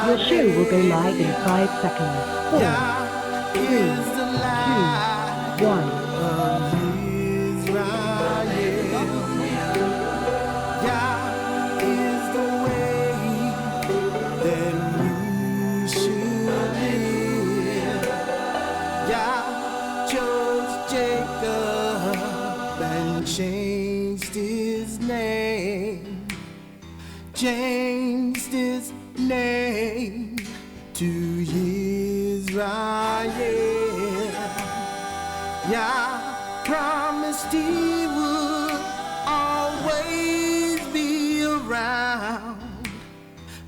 Your show will go live in 5 seconds. 4, 3, 2, 1. Changed his name, changed his name to Yisrael. Yah promised he would always be around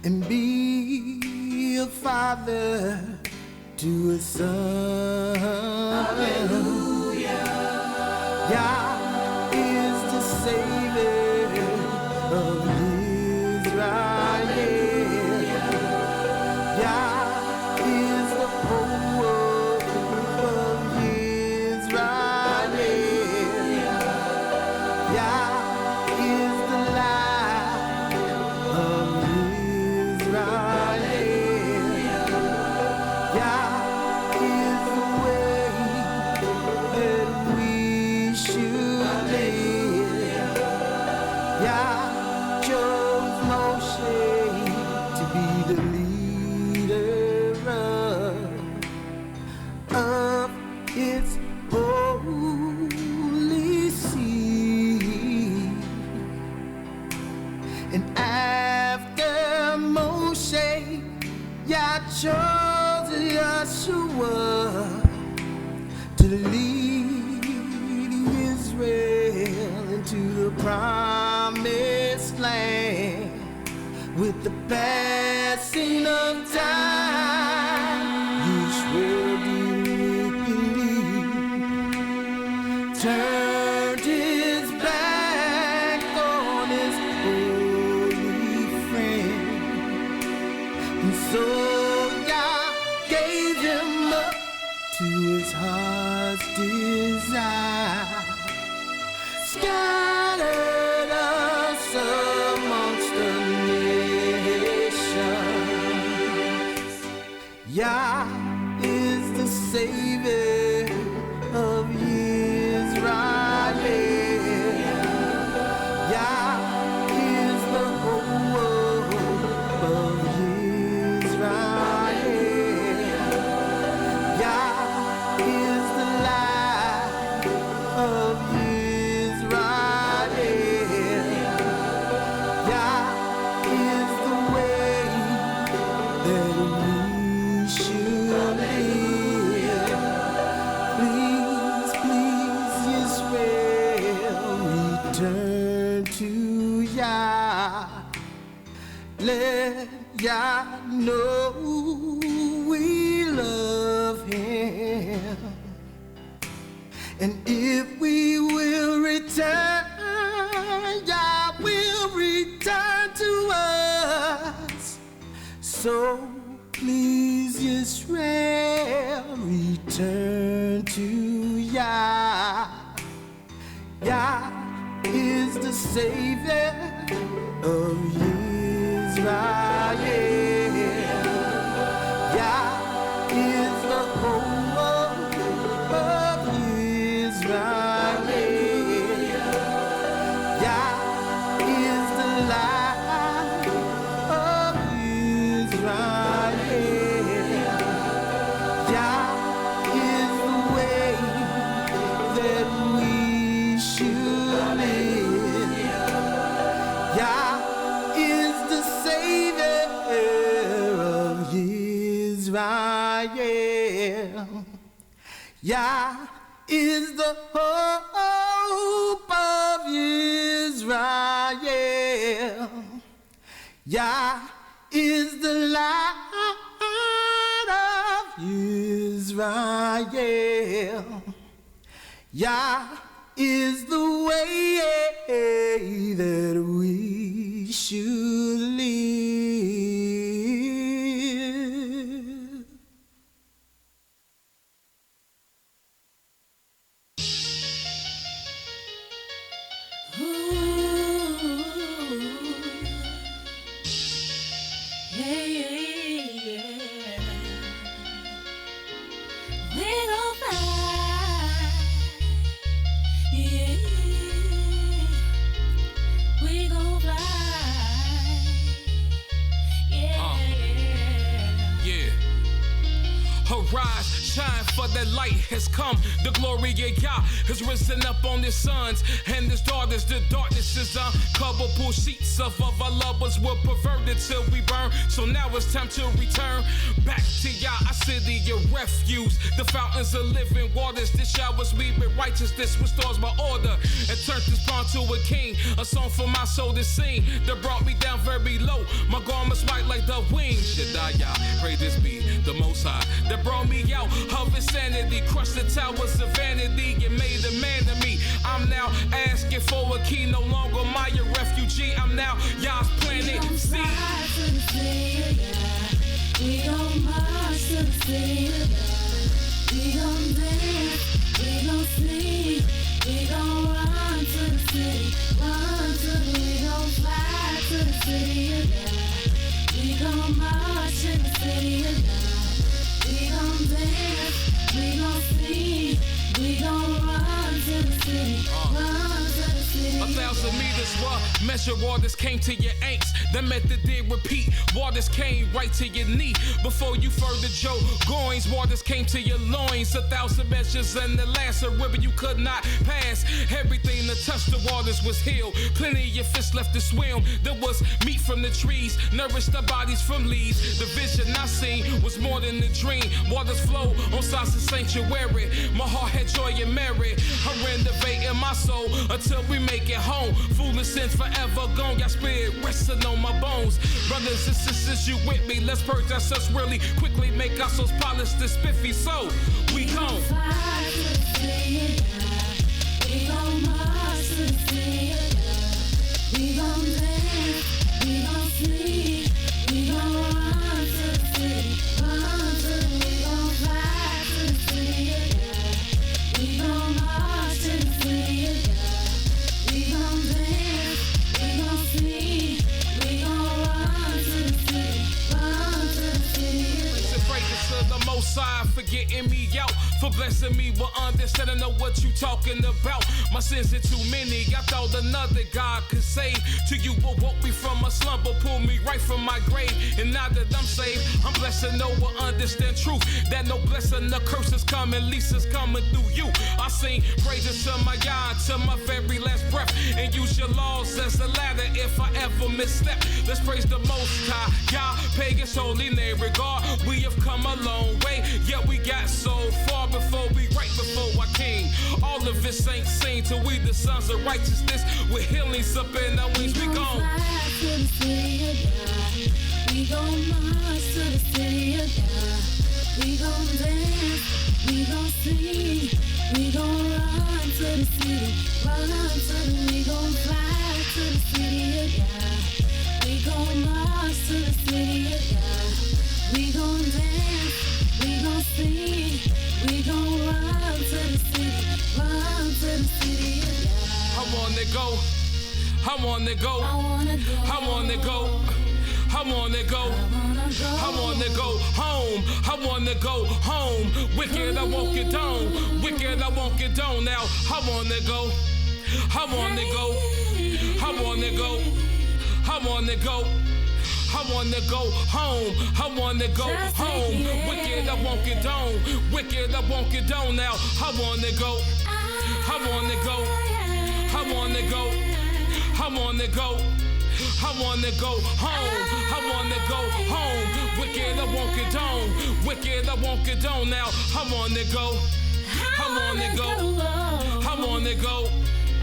and be a father to his son. Hallelujah. Yah is the Savior of Israel. Yah is the hope of Israel. Yah is the light of Israel. Yah is the way that we should live. Yah chose Moshe to be the leader of its holy seed. And after Moshe, Yah chose YAH'S to lead Israel into the promised land. With the passing of time, YIsraEL turned his back on his holy friend, and so Yah gave him up to his heart's desire, scattered us amongst the nations. Yah is the Savior of Israel. Yah is the hope of Israel. Yah is the light of Israel. Yah is the way that we should live. Please, please, Israel, return to Yah. Let Yah know we love him. And if we will return, Yah will return to us. So please, Israel, return to Yah. Yah is the Savior of Israel. Yah is the hope of Israel. Yah is the light of Israel. Yah is the way that we should live. Yah is the Savior of Israel. Yah is the hope of Israel. Yah is the light of Israel. Israel. Yah is the way that we should live. Ooh, yeah, yeah, yeah. We gon' fly, yeah. We gon' fly, yeah. Yeah. Arise, shine, for the light has come. The glory of Yah has risen up on his sons and his daughters. The darkness is uncoverable. Sheets of our lovers were perverted till we burn. So now it's time to return back to Yah, our city of refuge. The fountains of living waters. The showers we with righteousness restores my order and turns this pawn to a king. A song for my soul to sing that brought me down very low. My garments white like the wings. YISraEL, pray this be the Most High that brought me out of insanity, crushed the towers of vanity and made a man of me. I'm now asking for a key, no longer my refugee. I'm now Yah's planet C. We gon' march to the city of God. We gon' dance, we gon' sing, we gon' run to the city, we gon' fly to the city of God. We gon' march to the city of God. We gon' dance, we gon' sing, we gon' run to the city, run to the city. 1,000 meters were measure, waters came to your ankles. The method did repeat. Waters came right to your knee. Before you further Joe goings, waters came to your loins. 1,000 measures and the last, a river you could not pass. Everything that touched the waters was healed. Plenty of your fish left to swim. There was meat from the trees, nourished our bodies from leaves. The vision I seen was more than a dream. Waters flow on sides of sanctuary. My heart had joy and merit. I'm renovating my soul until we make it home. Foolish sins forever gone. Got spirit resting on my bones. Brothers and sisters, you with me? Let's purge ourselves really quickly. Make our souls polished and spiffy. So we gone. Fly to the city of God. We gon' march to the city of God. We gon' dance, we gon' sing, we gon' run to the city, we gon' fly to the city of God. We gon' march to the city of God. We gon' dance, we gon' sing, we gon' run to the city, Listen, praises to the Most High for getting me out, for blessing me with understanding of what you talking about. My sins are too many. I thought another God could save. To you will woke me from a slumber, pull me right from my grave. And now that I'm saved, I'm blessed to know or understand truth. That no blessing, no curses coming, least is coming through you. I sing praises to my Yah till my very last breath, and use your laws as a ladder if I ever misstep. Let's praise the Most High, Yah, pay His holy name. Regard, we have come a long way, yet we got so far before we right before our King. All of this ain't seen till we the sons of righteousness with healings up in our wings. We gon' fly to the city of God. We gon' march to the city of God. We gon' dance, we gon' sing, we gon' run to the city, we gon' fly to the city of God. We gon' march to the city of God. We gon' dance, we gon' sing, we gon' run to the city, of God. I wanna go, I wanna go, I wanna go, I wanna go, I wanna go, I wanna go home, I wanna go home. Wicked, I won't get down, wicked, I won't get down now. I wanna go, I wanna go, I wanna go, I wanna go. I wanna go home, I wanna go home. Wicked, I won't get down, wicked, I won't get down now. I wanna go, I wanna go, I wanna go, I wanna go, I wanna go home, I wanna go home. Wicked, I won't get down, wicked, I won't get down now. I wanna go, I wanna go, I wanna go,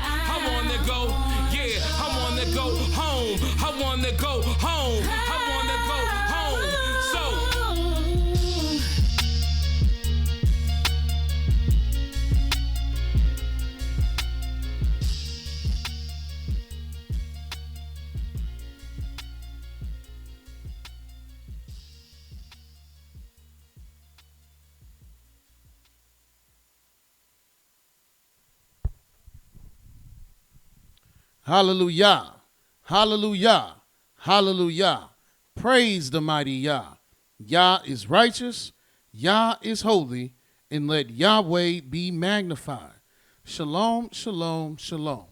I wanna go. Yeah, I wanna go home. I wanna go home. I wanna go home. So Hallelujah. Hallelujah. Hallelujah. Praise the mighty Yah. Yah is righteous. Yah is holy. And let Yahweh be magnified. Shalom, shalom, shalom.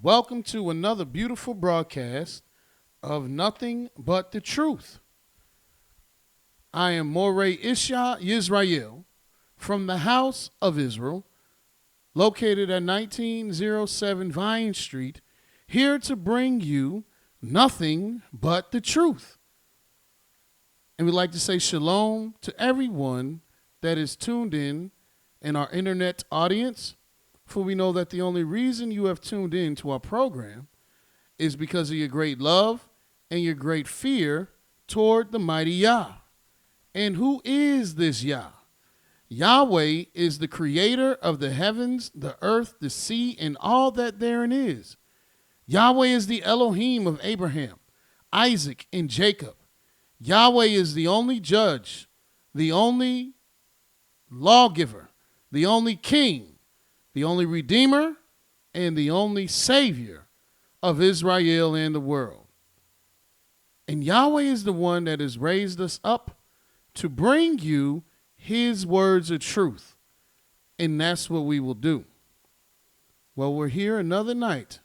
Welcome to another beautiful broadcast of Nothing But the Truth. I am Mowreh IshYAH, YIsraEL, from the house of Israel, located at 1907 Vine Street, here to bring you nothing but the truth. And we'd like to say shalom to everyone that is tuned in our internet audience, for we know that the only reason you have tuned in to our program is because of your great love and your great fear toward the mighty Yah. And who is this Yah? Yahweh is the creator of the heavens, the earth, the sea, and all that therein is. Yahweh is the Elohim of Abraham, Isaac, and Jacob. Yahweh is the only judge, the only lawgiver, the only king, the only redeemer, and the only savior of Israel and the world. And Yahweh is the one that has raised us up to bring you his words of truth. And that's what we will do. Well, we're here another night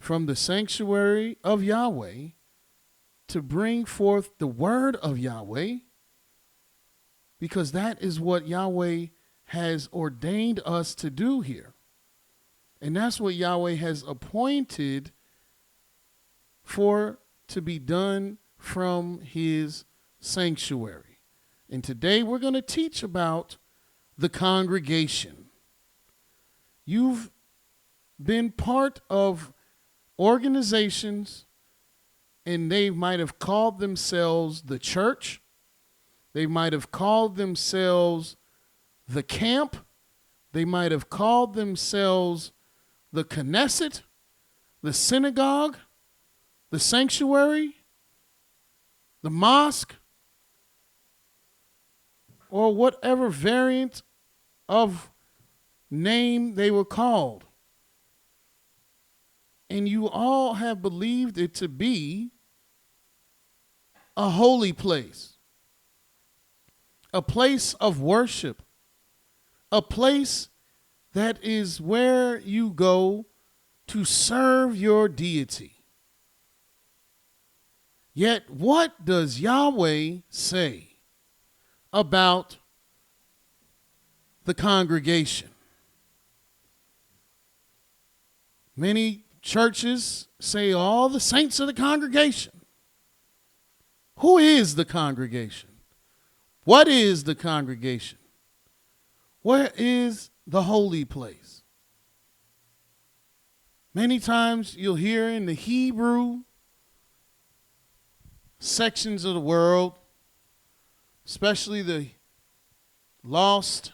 from the sanctuary of Yahweh to bring forth the word of Yahweh, because that is what Yahweh has ordained us to do here. And that's what Yahweh has appointed for to be done from his sanctuary. And today we're going to teach about the congregation. You've been part of organizations, and they might have called themselves the church. They might have called themselves the camp. They might have called themselves the Knesset, the synagogue, the sanctuary, the mosque, or whatever variant of name they were called. And you all have believed it to be a holy place, a place of worship, a place that is where you go to serve your deity. Yet, what does Yahweh say about the congregation? Many churches say all the saints of the congregation. Who is the congregation? What is the congregation? Where is the holy place? Many times you'll hear in the Hebrew sections of the world, especially the lost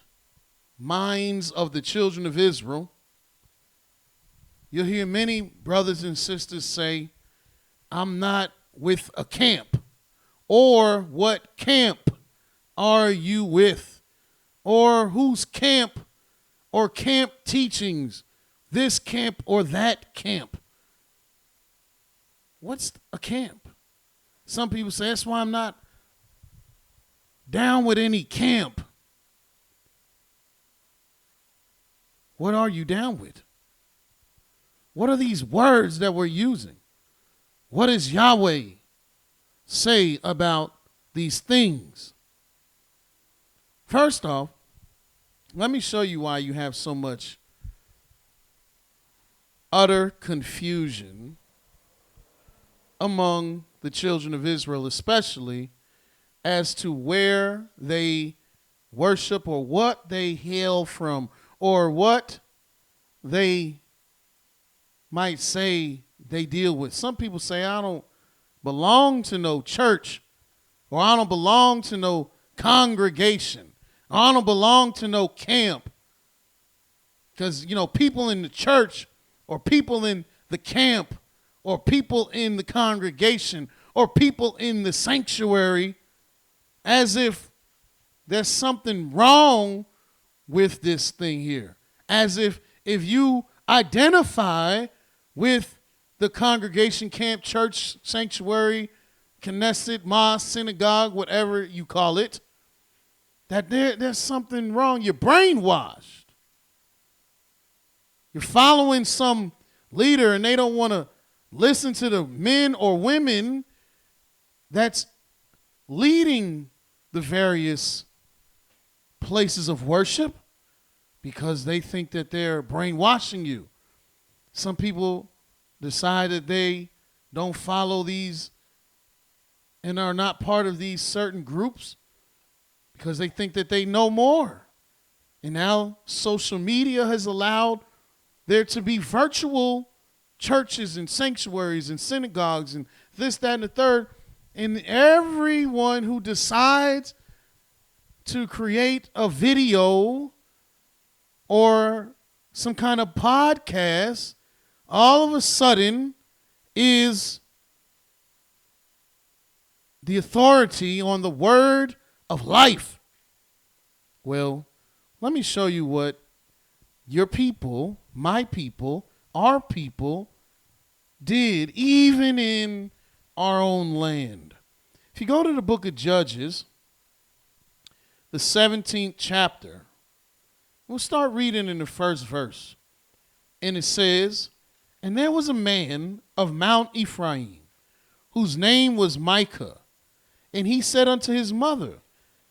minds of the children of Israel, you'll hear many brothers and sisters say, I'm not with a camp. Or what camp are you with? Or whose camp or camp teachings, this camp or that camp? What's a camp? Some people say, that's why I'm not down with any camp. What are you down with? What are these words that we're using? What does Yahweh say about these things? First off, let me show you why you have so much utter confusion among the children of Israel, especially as to where they worship or what they hail from or what they might say they deal with. Some people say, I don't belong to no church, or I don't belong to no congregation, or I don't belong to no camp. Because, people in the church or people in the camp or people in the congregation or people in the sanctuary, as if there's something wrong with this thing here. As if you identify with the congregation, camp, church, sanctuary, Knesset, mosque, synagogue, whatever you call it, that there's something wrong. You're brainwashed. You're following some leader and they don't want to listen to the men or women that's leading the various places of worship because they think that they're brainwashing you. Some people decide that they don't follow these and are not part of these certain groups because they think that they know more. And now social media has allowed there to be virtual churches and sanctuaries and synagogues and this, that, and the third. And everyone who decides to create a video or some kind of podcast all of a sudden is the authority on the word of life. Well, let me show you what your people, my people, our people did even in our own land. If you go to the book of Judges, the 17th chapter, we'll start reading in the first verse. And it says, "And there was a man of Mount Ephraim, whose name was Micah. And he said unto his mother,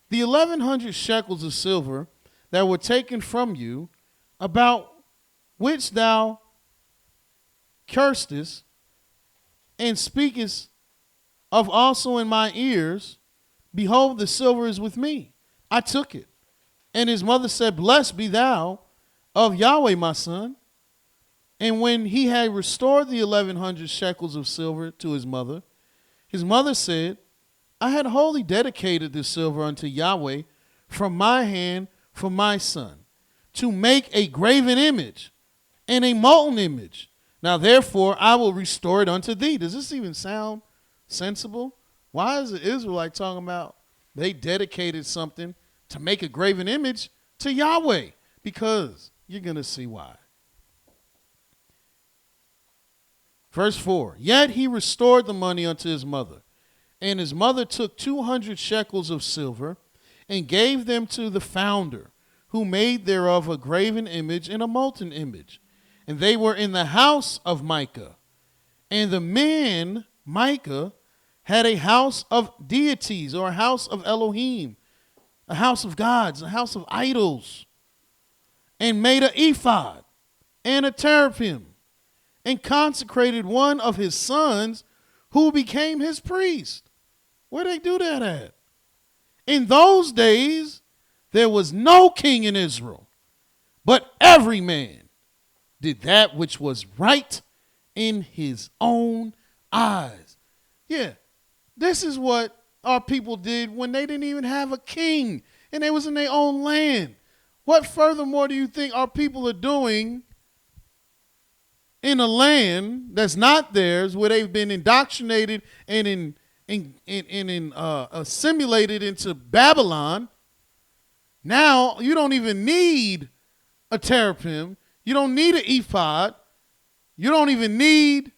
The 1,100 shekels of silver that were taken from you, about which thou cursedest, and speakest of also in my ears, behold, the silver is with me. I took it. And his mother said, Blessed be thou of Yahweh, my son. And when he had restored the 1,100 shekels of silver to his mother said, I had wholly dedicated this silver unto Yahweh from my hand for my son, to make a graven image and a molten image. Now therefore I will restore it unto thee." Does this even sound sensible? Why is the Israelite talking about they dedicated something to make a graven image to Yahweh? Because you're going to see why. Verse 4, "Yet he restored the money unto his mother. And his mother took 200 shekels of silver and gave them to the founder, who made thereof a graven image and a molten image. And they were in the house of Micah. And the man, Micah, had a house of deities, or a house of Elohim, a house of gods, a house of idols, and made an ephod and a teraphim, and consecrated one of his sons, who became his priest." Where they do that at? In those days, there was no king in Israel, but every man did that which was right in his own eyes. Yeah, this is what our people did when they didn't even have a king and they was in their own land. What furthermore do you think our people are doing in a land that's not theirs, where they've been indoctrinated and assimilated into Babylon? Now you don't even need a teraphim. You don't need an ephod. You don't even need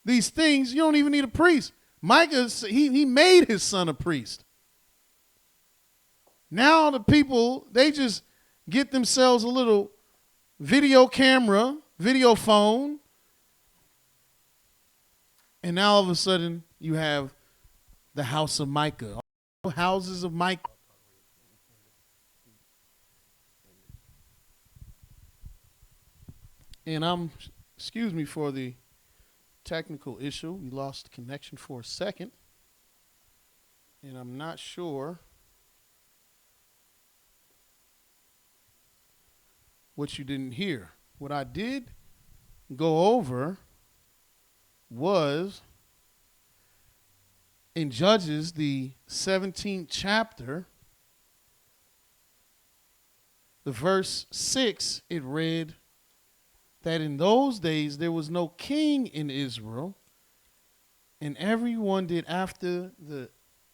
these things. You don't even need a priest. Micah, he made his son a priest. Now the people, they just get themselves a little video camera, video phone, and now all of a sudden you have the house of Micah, houses of Micah. And excuse me for the technical issue. We lost connection for a second. And I'm not sure what you didn't hear. What I did go over was in Judges, the 17th chapter, the verse 6, it read that in those days there was no king in Israel, and everyone did after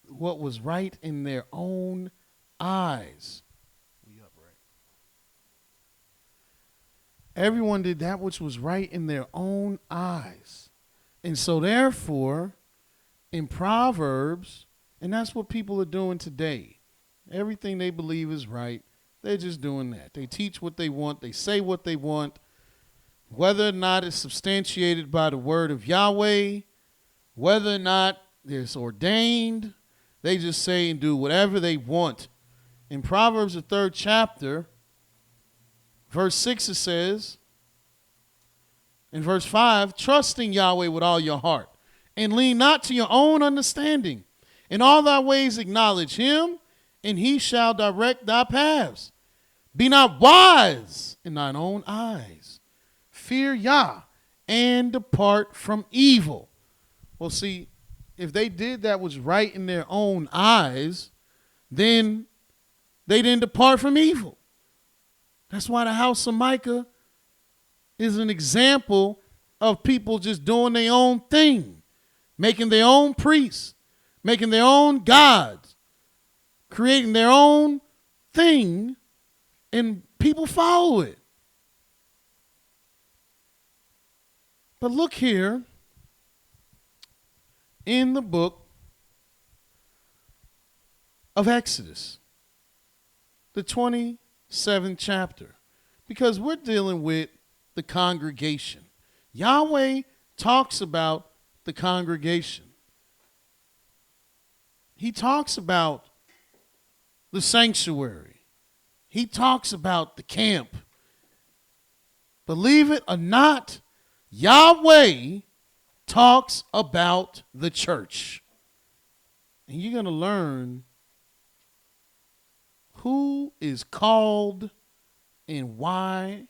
what was right in their own eyes. We up, right? Everyone did that which was right in their own eyes. And so therefore, in Proverbs, and that's what people are doing today. Everything they believe is right. They're just doing that. They teach what they want. They say what they want. Whether or not it's substantiated by the word of Yahweh, whether or not it's ordained, they just say and do whatever they want. In Proverbs, the 3rd chapter, verse 6, it says, in verse 5, trust in Yahweh with all your heart, and lean not to your own understanding. In all thy ways acknowledge him, and he shall direct thy paths. Be not wise in thine own eyes. Fear Yah, and depart from evil. Well, see, if they did that was right in their own eyes, then they didn't depart from evil. That's why the house of Micah is an example of people just doing their own thing, making their own priests, making their own gods, creating their own thing, and people follow it. But look here in the book of Exodus, the 27th chapter, because we're dealing with the congregation. Yahweh talks about the congregation. He talks about the sanctuary. He talks about the camp. Believe it or not, Yahweh talks about the church. And you're going to learn who is called and why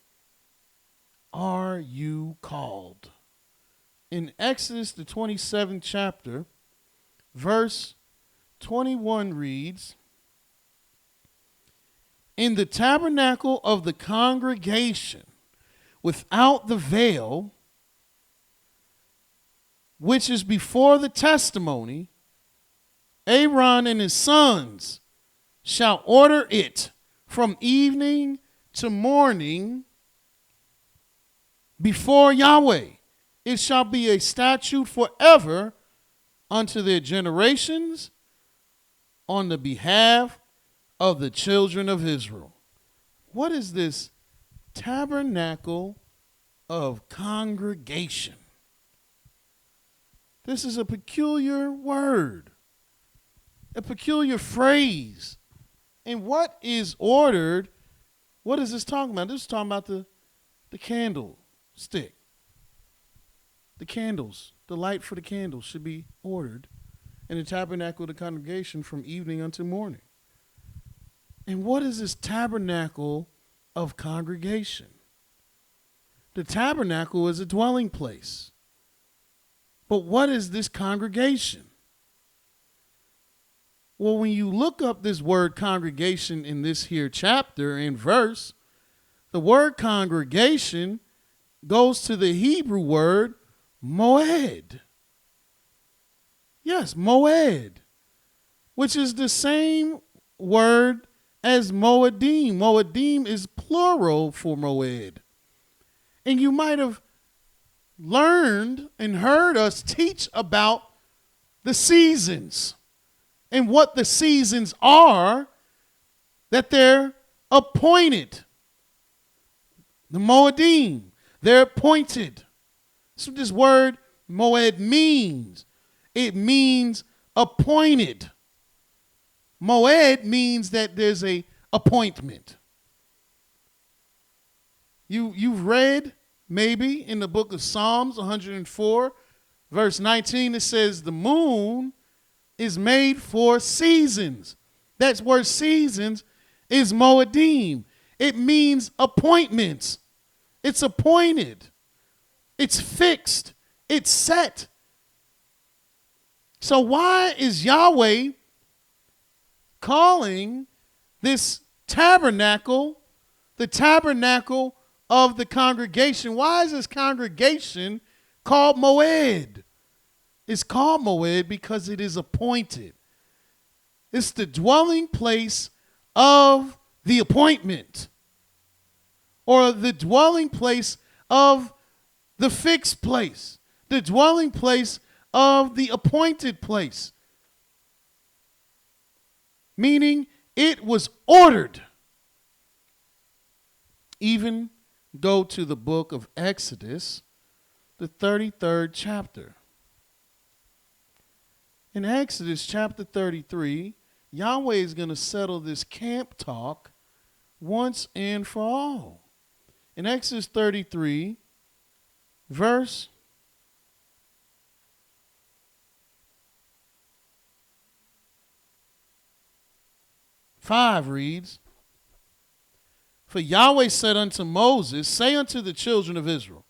are you called. In Exodus, the 27th chapter, verse 21 reads, in the tabernacle of the congregation without the veil, which is before the testimony, Aaron and his sons shall order it from evening to morning before Yahweh. It shall be a statute forever unto their generations on the behalf of the children of Israel. What is this tabernacle of congregation? This is a peculiar word, a peculiar phrase. And what is ordered? What is this talking about? This is talking about the candlestick. The candles, the light for the candles should be ordered in the tabernacle of the congregation from evening until morning. And what is this tabernacle of congregation? The tabernacle is a dwelling place. But what is this congregation? Well, when you look up this word congregation in this here chapter and verse, the word congregation goes to the Hebrew word moed. Yes, moed, which is the same word as moedim. Moedim is plural for moed. And you might have learned and heard us teach about the seasons and what the seasons are, that they're appointed. The moedim, they're appointed. That's what this word moed means. It means appointed. Moed means that there's a appointment. You've read maybe in the book of Psalms 104, verse 19, it says the moon is made for seasons. That's where seasons is moedim. It means appointments. It's appointed. It's fixed. It's set. So why is Yahweh calling this tabernacle the tabernacle of the congregation? Why is this congregation called moed? It's called moed because it is appointed. It's the dwelling place of the appointment. or the dwelling place of the fixed place, the dwelling place of the appointed place. Meaning it was ordered. Even go to the book of Exodus, the 33rd chapter. In Exodus chapter 33, Yahweh is going to settle this camp talk once and for all. In Exodus 33, verse 5 reads, "For Yahweh said unto Moses, say unto the children of Israel,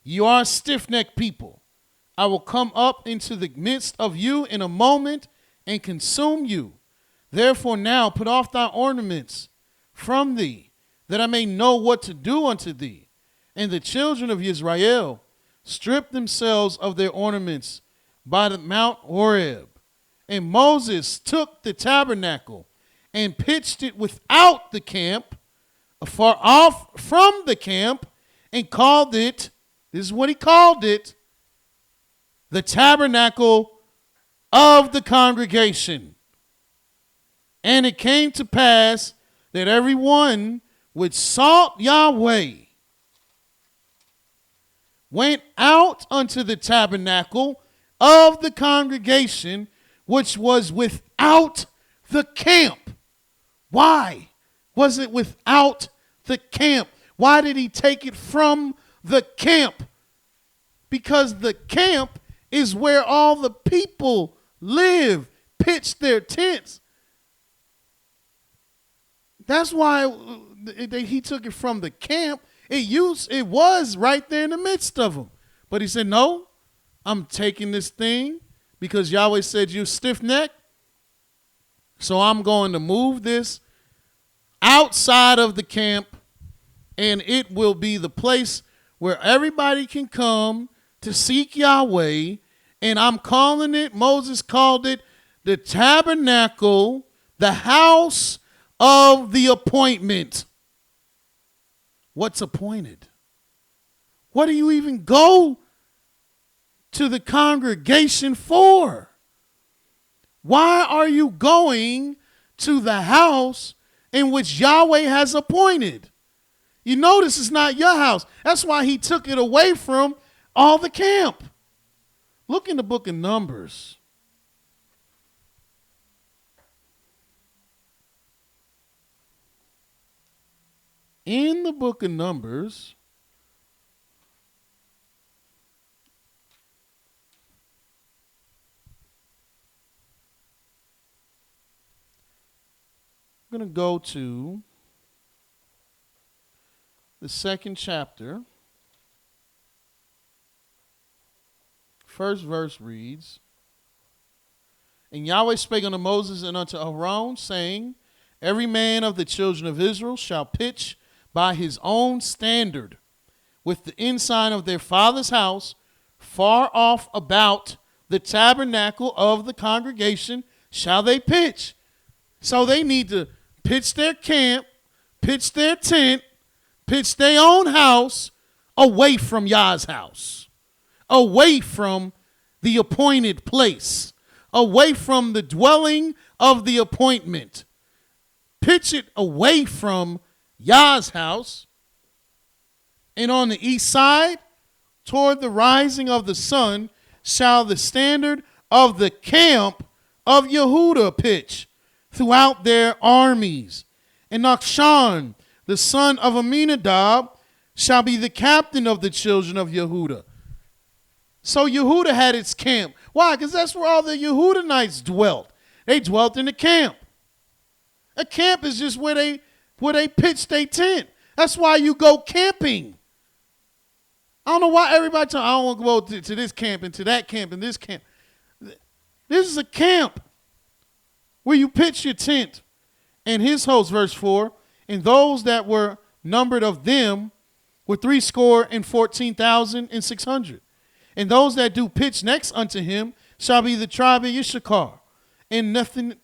you are a stiff-necked people. I will come up into the midst of you in a moment and consume you. Therefore now put off thy ornaments from thee, that I may know what to do unto thee. And the children of Israel stripped themselves of their ornaments by the Mount Horeb. And Moses took the tabernacle and pitched it without the camp, afar off from the camp, and called it," this is what he called it, "the tabernacle of the congregation. And it came to pass that everyone which sought Yahweh went out unto the tabernacle of the congregation, which was without the camp." Why was it without the camp? Why did he take it from the camp? Because the camp is where all the people live, pitch their tents. That's why he took it from the camp. It was right there in the midst of them. But he said, no, I'm taking this thing because Yahweh said you're stiff-necked. So I'm going to move this outside of the camp, and it will be the place where everybody can come to seek Yahweh. And I'm calling it, Moses called it, the tabernacle, the house of the appointment. What's appointed? What do you even go to the congregation for? Why are you going to the house in which Yahweh has appointed? You notice it's not your house. That's why he took it away from all the camp. Look in the book of Numbers. In the book of Numbers, I'm going to go to the 2nd chapter. First verse reads, "And Yahweh spake unto Moses and unto Aaron, saying, Every man of the children of Israel shall pitch by his own standard with the ensign of their father's house far off about the tabernacle of the congregation shall they pitch." So they need to pitch their camp, pitch their tent, pitch their own house away from Yah's house, away from the appointed place, away from the dwelling of the appointment. Pitch it away from Yah's house. And on the east side, toward the rising of the sun, shall the standard of the camp of Yehudah pitch throughout their armies. And Nachshon, the son of Aminadab, shall be the captain of the children of Yehudah. So Yehudah had its camp. Why? Because that's where all the Yehudanites dwelt. They dwelt in the camp. A camp is just where they pitch their tent. That's why you go camping. I don't know why everybody I don't want to go to this camp and to that camp and this camp. This is a camp where you pitch your tent. And his host, verse 4, "And those that were numbered of them were 314,600. And those that do pitch next unto him shall be the tribe of Issachar. And Nathaniel,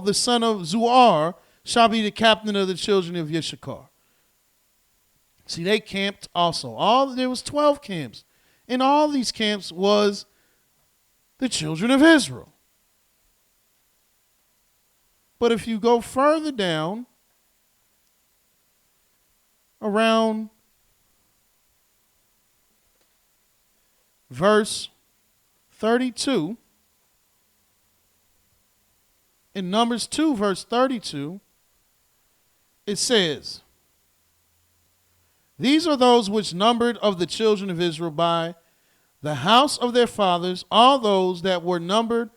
the son of Zuar, shall be the captain of the children of Issachar. See, they camped also. There was 12 camps. In all these camps was the children of Israel. But if you go further down, around verse 32, in Numbers 2, verse 32, it says, these are those which numbered of the children of Israel by the house of their fathers, all those that were numbered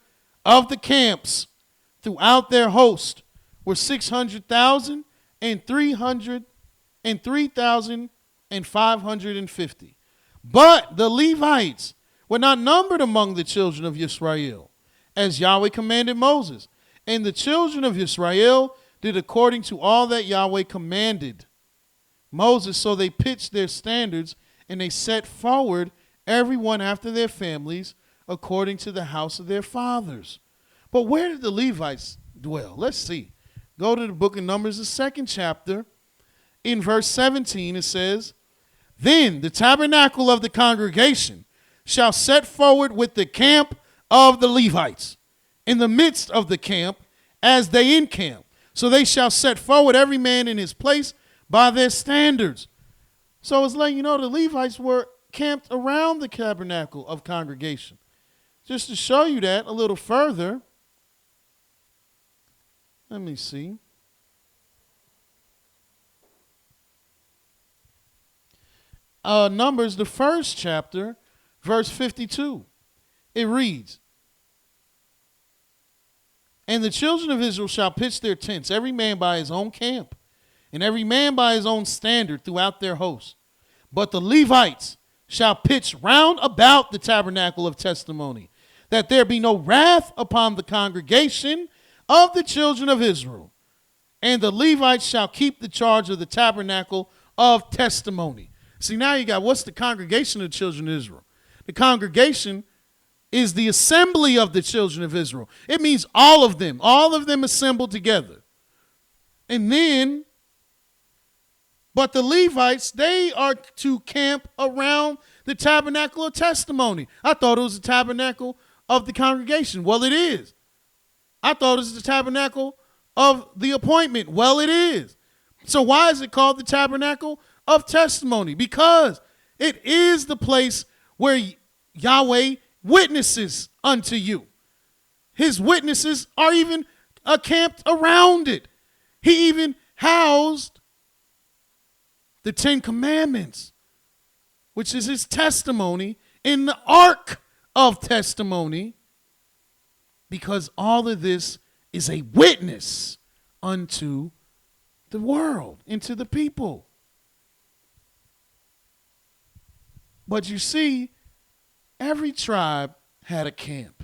of the camps throughout their host were 600,000 and 3,550. But the Levites were not numbered among the children of Israel, as Yahweh commanded Moses. And the children of Israel did according to all that Yahweh commanded Moses. So they pitched their standards, and they set forward everyone after their families, according to the house of their fathers. But where did the Levites dwell? Let's see. Go to the book of Numbers, the 2nd chapter. In verse 17, it says, then the tabernacle of the congregation shall set forward with the camp of the Levites in the midst of the camp as they encamp. So they shall set forward every man in his place by their standards. So it's letting you know the Levites were camped around the tabernacle of congregation. Just to show you that a little further, let me see. Numbers, the 1st chapter, verse 52. It reads, and the children of Israel shall pitch their tents, every man by his own camp, and every man by his own standard throughout their host. But the Levites shall pitch round about the tabernacle of testimony, that there be no wrath upon the congregation of the children of Israel. And the Levites shall keep the charge of the tabernacle of testimony. See, now you got, what's the congregation of the children of Israel? The congregation is the assembly of the children of Israel. It means all of them assembled together. And then, but the Levites, they are to camp around the tabernacle of testimony. I thought it was the tabernacle of the congregation. Well, it is. I thought it was the tabernacle of the appointment. Well, it is. So why is it called the tabernacle of testimony? Because it is the place where Yahweh witnesses unto you. His witnesses are even camped around it. He even housed the 10 Commandments, which is his testimony, in the ark of testimony, because all of this is a witness unto the world, into the people. But you see, every tribe had a camp,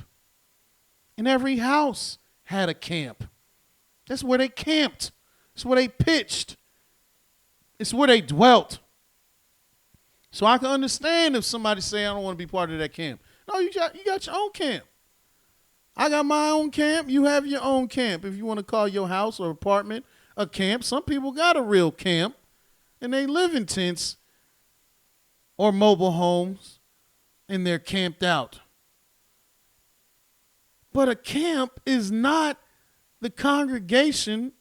and every house had a camp. That's where they camped. It's where they pitched. It's where they dwelt. So I can understand if somebody say, I don't want to be part of that camp. No, you got your own camp. I got my own camp. You have your own camp. If you want to call your house or apartment a camp, some people got a real camp, and they live in tents or mobile homes, and they're camped out. But a camp is not the congregation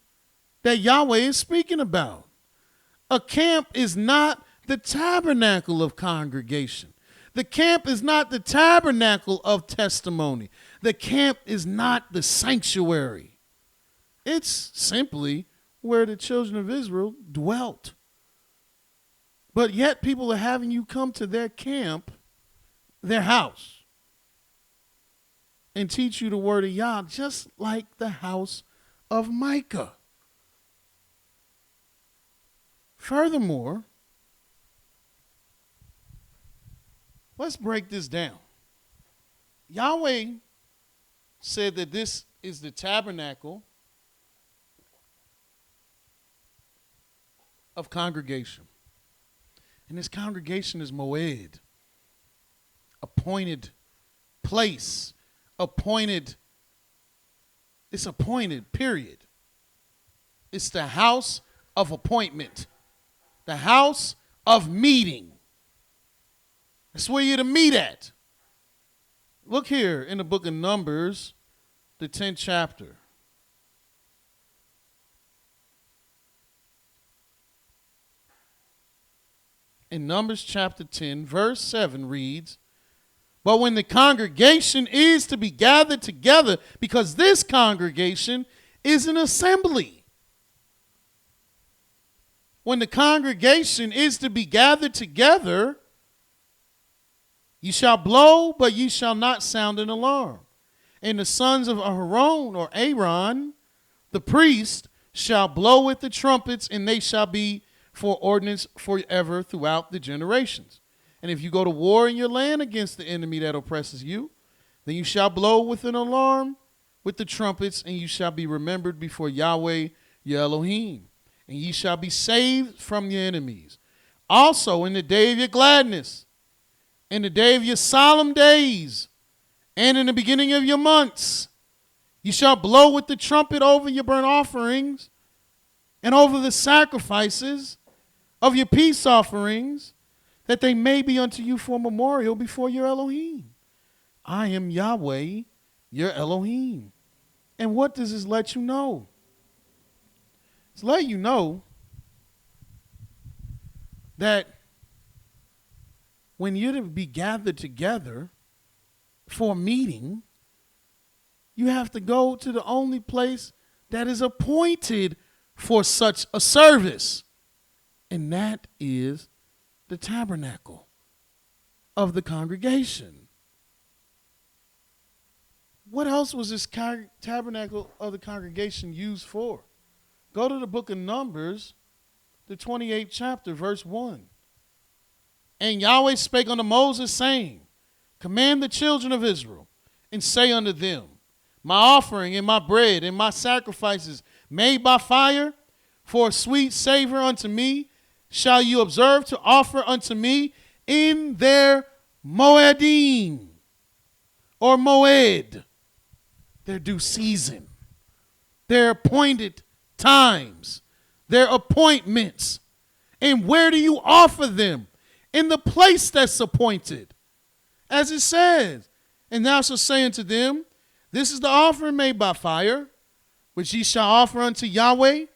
that Yahweh is speaking about. A camp is not the tabernacle of congregation. The camp is not the tabernacle of testimony. The camp is not the sanctuary. It's simply where the children of Israel dwelt. But yet people are having you come to their camp, their house, and teach you the word of Yah, just like the house of Micah. Furthermore, let's break this down. Yahweh said that this is the tabernacle of congregation. And this congregation is Moed, appointed place, appointed, it's appointed, period. It's the house of appointment, the house of meeting. That's where you're to meet at. Look here in the book of Numbers, the 10th chapter. In Numbers chapter 10, verse 7 reads, but when the congregation is to be gathered together, because this congregation is an assembly. When the congregation is to be gathered together, you shall blow, but you shall not sound an alarm. And the sons of Aaron or Aaron, the priest, shall blow with the trumpets, and they shall be for ordinance forever throughout the generations. And if you go to war in your land against the enemy that oppresses you, then you shall blow with an alarm with the trumpets, and you shall be remembered before Yahweh your Elohim, and ye shall be saved from your enemies. Also in the day of your gladness, in the day of your solemn days, and in the beginning of your months, you shall blow with the trumpet over your burnt offerings and over the sacrifices of your peace offerings, that they may be unto you for a memorial before your Elohim. I am Yahweh, your Elohim. And what does this let you know? It's letting you know that when you're to be gathered together for a meeting, you have to go to the only place that is appointed for such a service. And that is the tabernacle of the congregation. What else was this tabernacle of the congregation used for? Go to the book of Numbers, the 28th chapter, verse 1. And Yahweh spake unto Moses, saying, command the children of Israel, and say unto them, my offering and my bread and my sacrifices made by fire for a sweet savor unto me, shall you observe to offer unto me in their moedim, or moed, their due season, their appointed times, their appointments. And where do you offer them? In the place that's appointed. As it says, and thou shalt say unto them, this is the offering made by fire, which ye shall offer unto Yahweh,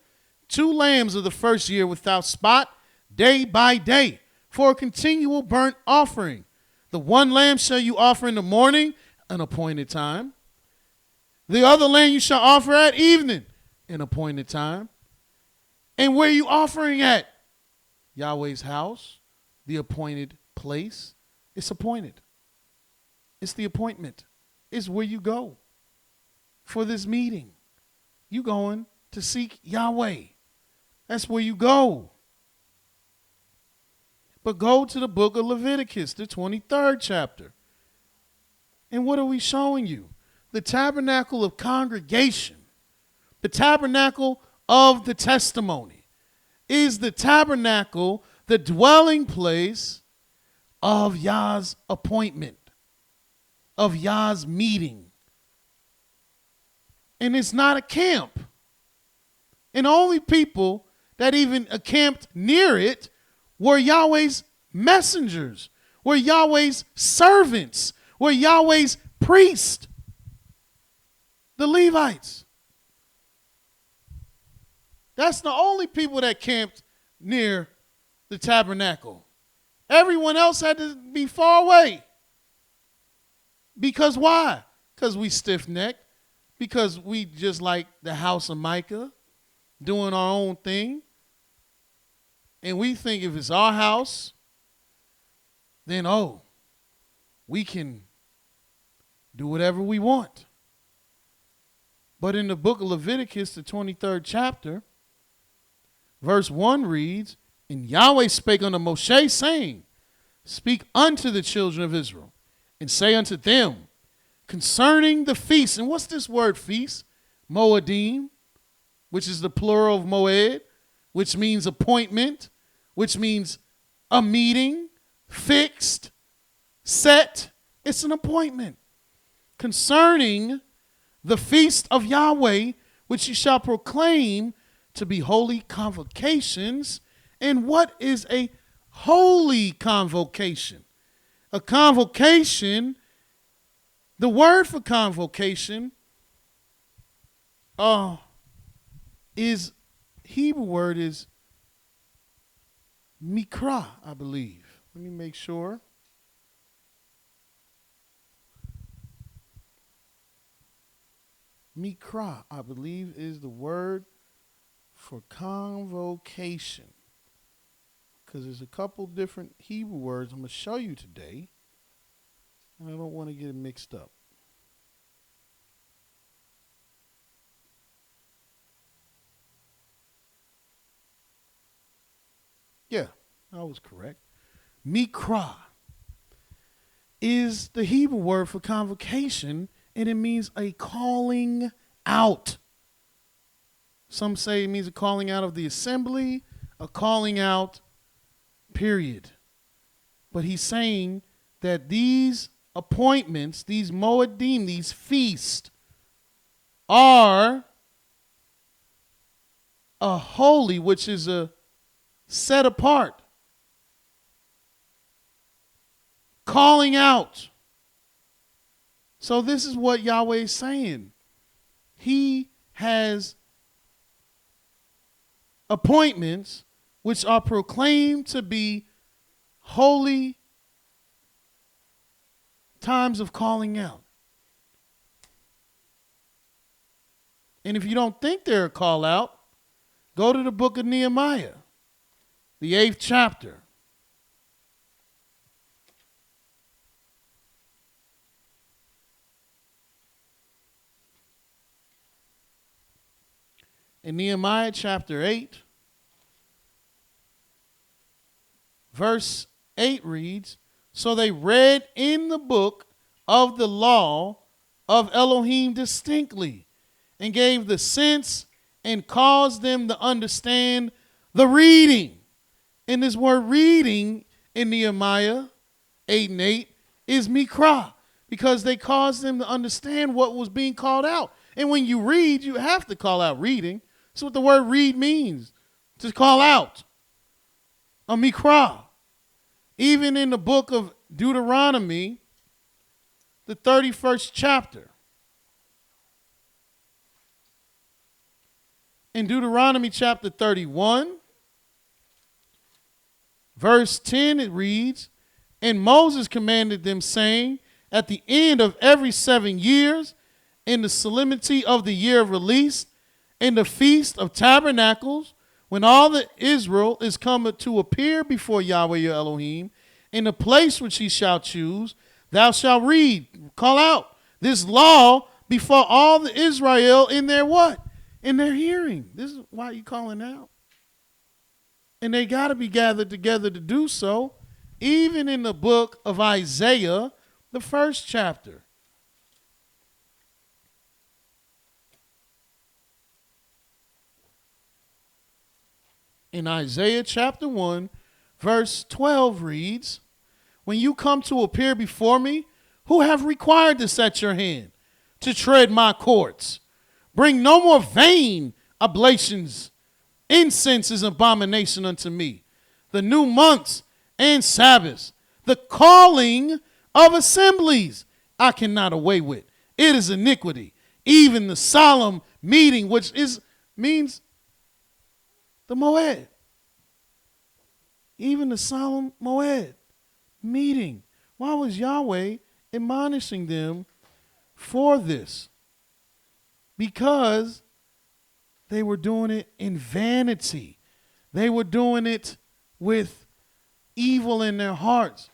2 lambs of the first year without spot, day by day, for a continual burnt offering. The one lamb shall you offer in the morning, an appointed time. The other lamb you shall offer at evening, an appointed time. And where are you offering at? Yahweh's house, the appointed place. It's appointed. It's the appointment. It's where you go for this meeting. You going to seek Yahweh. That's where you go. But go to the book of Leviticus, the 23rd chapter. And what are we showing you? The tabernacle of congregation, the tabernacle of the testimony, is the tabernacle, the dwelling place of Yah's appointment, of Yah's meeting. And it's not a camp. And the only people that even camped near it were Yahweh's messengers, were Yahweh's servants, were Yahweh's priests, the Levites. That's the only people that camped near the tabernacle. Everyone else had to be far away. Because why? Because we stiff-necked. Because we just like the house of Micah, doing our own thing. And we think if it's our house, then, we can do whatever we want. But in the book of Leviticus, the 23rd chapter, verse 1 reads, and Yahweh spake unto Moshe, saying, speak unto the children of Israel, and say unto them, concerning the feast. And what's this word feast? Moedim, which is the plural of moed, which means appointment, which means a meeting, fixed, set. It's an appointment. Concerning the feast of Yahweh, which ye shall proclaim to be holy convocations. And what is a holy convocation? A convocation, the word for convocation is, Hebrew word is mikra, I believe. Let me make sure. Mikra, I believe, is the word for convocation. Because there's a couple different Hebrew words I'm going to show you today. And I don't want to get it mixed up. Yeah, I was correct. Mikra is the Hebrew word for convocation, and it means a calling out. Some say it means a calling out of the assembly, a calling out, period. But he's saying that these appointments, these moedim, these feasts, are a holy, which is a set apart, calling out. So this is what Yahweh is saying. He has appointments which are proclaimed to be holy times of calling out. And if you don't think they're a call out, go to the book of Nehemiah, the 8th chapter. In Nehemiah chapter 8, verse 8 reads, "So they read in the book of the law of Elohim distinctly, and gave the sense and caused them to understand the reading." And this word reading in Nehemiah 8 and 8 is mikra, because they caused them to understand what was being called out. And when you read, you have to call out reading. That's what the word read means, to call out. A mikra. Even in the book of Deuteronomy, the 31st chapter. In Deuteronomy chapter 31, verse 10, it reads, "And Moses commanded them, saying, at the end of every 7 years, in the solemnity of the year of release, in the feast of tabernacles, when all the Israel is come to appear before Yahweh your Elohim, in the place which he shall choose, thou shalt read," call out, "this law before all the Israel in their" what? "In their hearing." This is why you calling out. And they got to be gathered together to do so, even in the book of Isaiah, the 1st chapter. In Isaiah chapter 1, verse 12 reads, "When you come to appear before me, who have required to set your hand to tread my courts? Bring no more vain oblations. Incense is abomination unto me. The new months and Sabbaths, the calling of assemblies, I cannot away with. It is iniquity. Even the solemn meeting," which means the Moed. Even the solemn Moed meeting. Why was Yahweh admonishing them for this? Because they were doing it in vanity. They were doing it with evil in their hearts.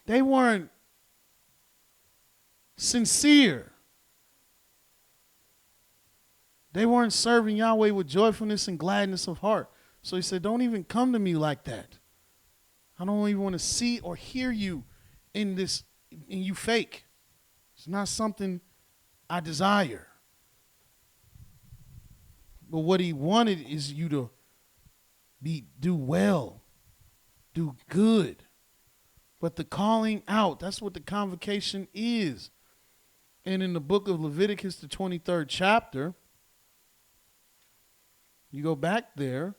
They weren't sincere. They weren't serving Yahweh with joyfulness and gladness of heart. So he said, don't even come to me like that. I don't even want to see or hear you in this, and you fake. It's not something I desire. But what he wanted is you to do well, do good. But the calling out, that's what the convocation is. And in the book of Leviticus, the 23rd chapter, You go back there,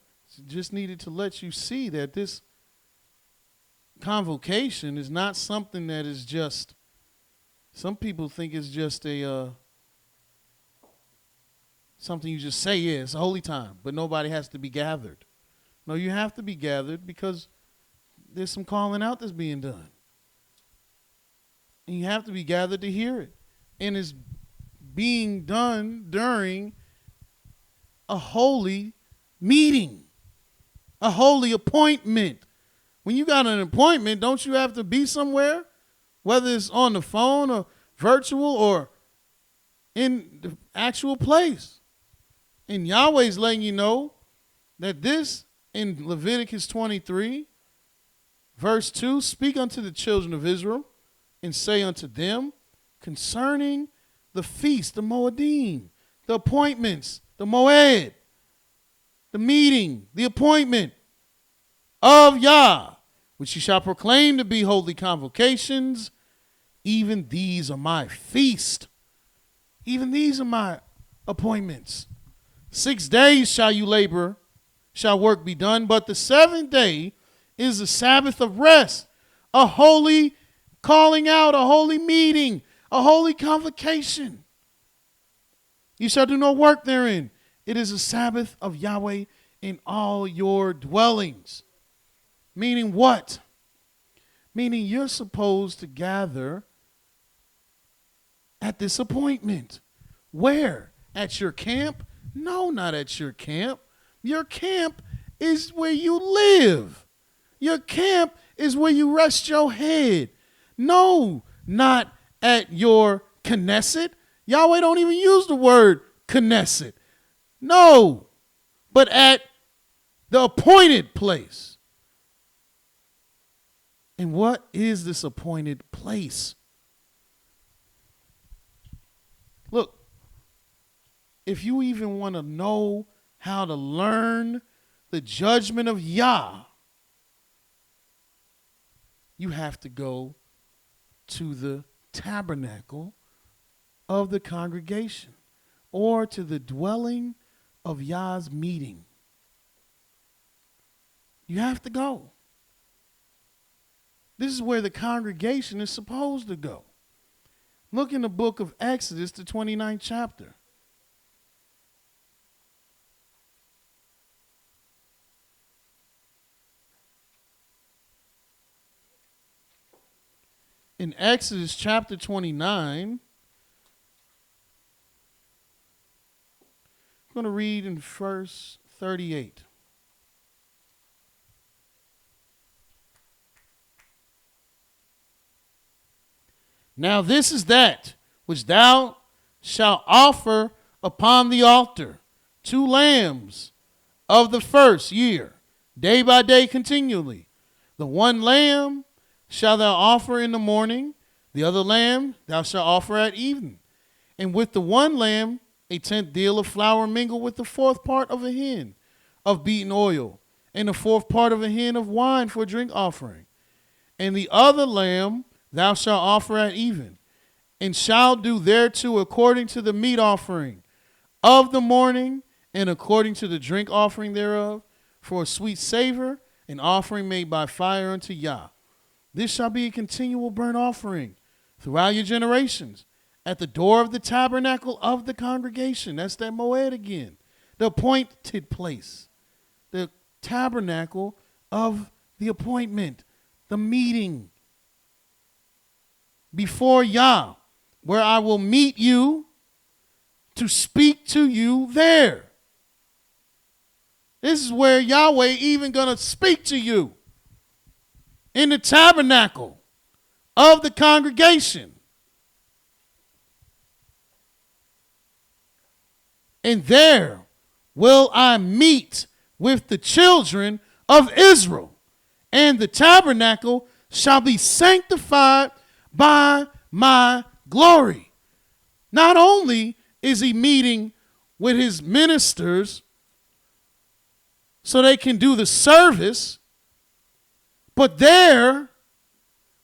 just needed to let you see that this convocation is not something that is just, some people think it's just a something you just say, yeah, it's a holy time, but nobody has to be gathered. No, you have to be gathered because there's some calling out that's being done. And you have to be gathered to hear it. And it's being done during a holy meeting, a holy appointment. When you got an appointment, don't you have to be somewhere? Whether it's on the phone or virtual or in the actual place. And Yahweh's letting you know that this in Leviticus 23, verse 2, speak unto the children of Israel and say unto them concerning the feast, the Moedim, the appointments, the Moed, the meeting, the appointment of Yah, which ye shall proclaim to be holy convocations. Even these are my feast. Even these are my appointments. 6 days shall you labor, shall work be done, but the seventh day is the Sabbath of rest, a holy calling out, a holy meeting, a holy convocation. You shall do no work therein. It is a Sabbath of Yahweh in all your dwellings. Meaning what? Meaning you're supposed to gather at this appointment. Where? At your camp? No, not at your camp. Your camp is where you live. Your camp is where you rest your head. No, not at your Knesset. Yahweh don't even use the word Knesset. No, but at the appointed place. And what is this appointed place? Look, if you even want to know how to learn the judgment of Yah, you have to go to the tabernacle of the congregation or to the dwelling of Yah's meeting. You have to go. This is where the congregation is supposed to go. Look in the book of Exodus, the 29th chapter. In Exodus chapter 29, I'm going to read in verse 38. Now this is that which thou shalt offer upon the altar, 2 lambs of the first year, day by day continually. The one lamb shalt thou offer in the morning, the other lamb thou shalt offer at evening. And with the one lamb, a 10th deal of flour mingled with the 4th part of a hin of beaten oil, and the 4th part of a hin of wine for a drink offering. And the other lamb thou shalt offer at even, and shalt do thereto according to the meat offering of the morning, and according to the drink offering thereof, for a sweet savor, an offering made by fire unto Yah. This shall be a continual burnt offering throughout your generations at the door of the tabernacle of the congregation. That's that Moed again. The appointed place. The tabernacle of the appointment. The meeting before Yah, where I will meet you to speak to you there. This is where Yahweh even going to speak to you. In the tabernacle of the congregation. And there will I meet with the children of Israel, and the tabernacle shall be sanctified by my glory. Not only is he meeting with his ministers so they can do the service, but there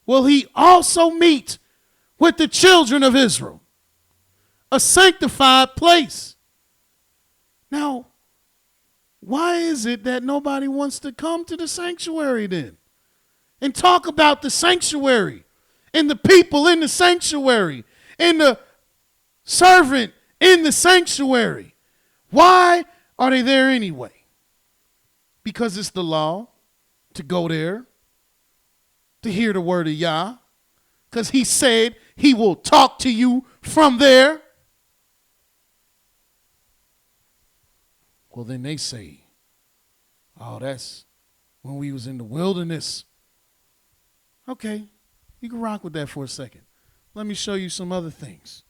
will he also meet with the children of Israel, a sanctified place. Now, why is it that nobody wants to come to the sanctuary then and talk about the sanctuary and the people in the sanctuary and the servant in the sanctuary? Why are they there anyway? Because it's the law to go there to hear the word of Yah, because he said he will talk to you from there. Well, then they say, oh, that's when we was in the wilderness. Okay, you can rock with that for a second. Let me show you some other things.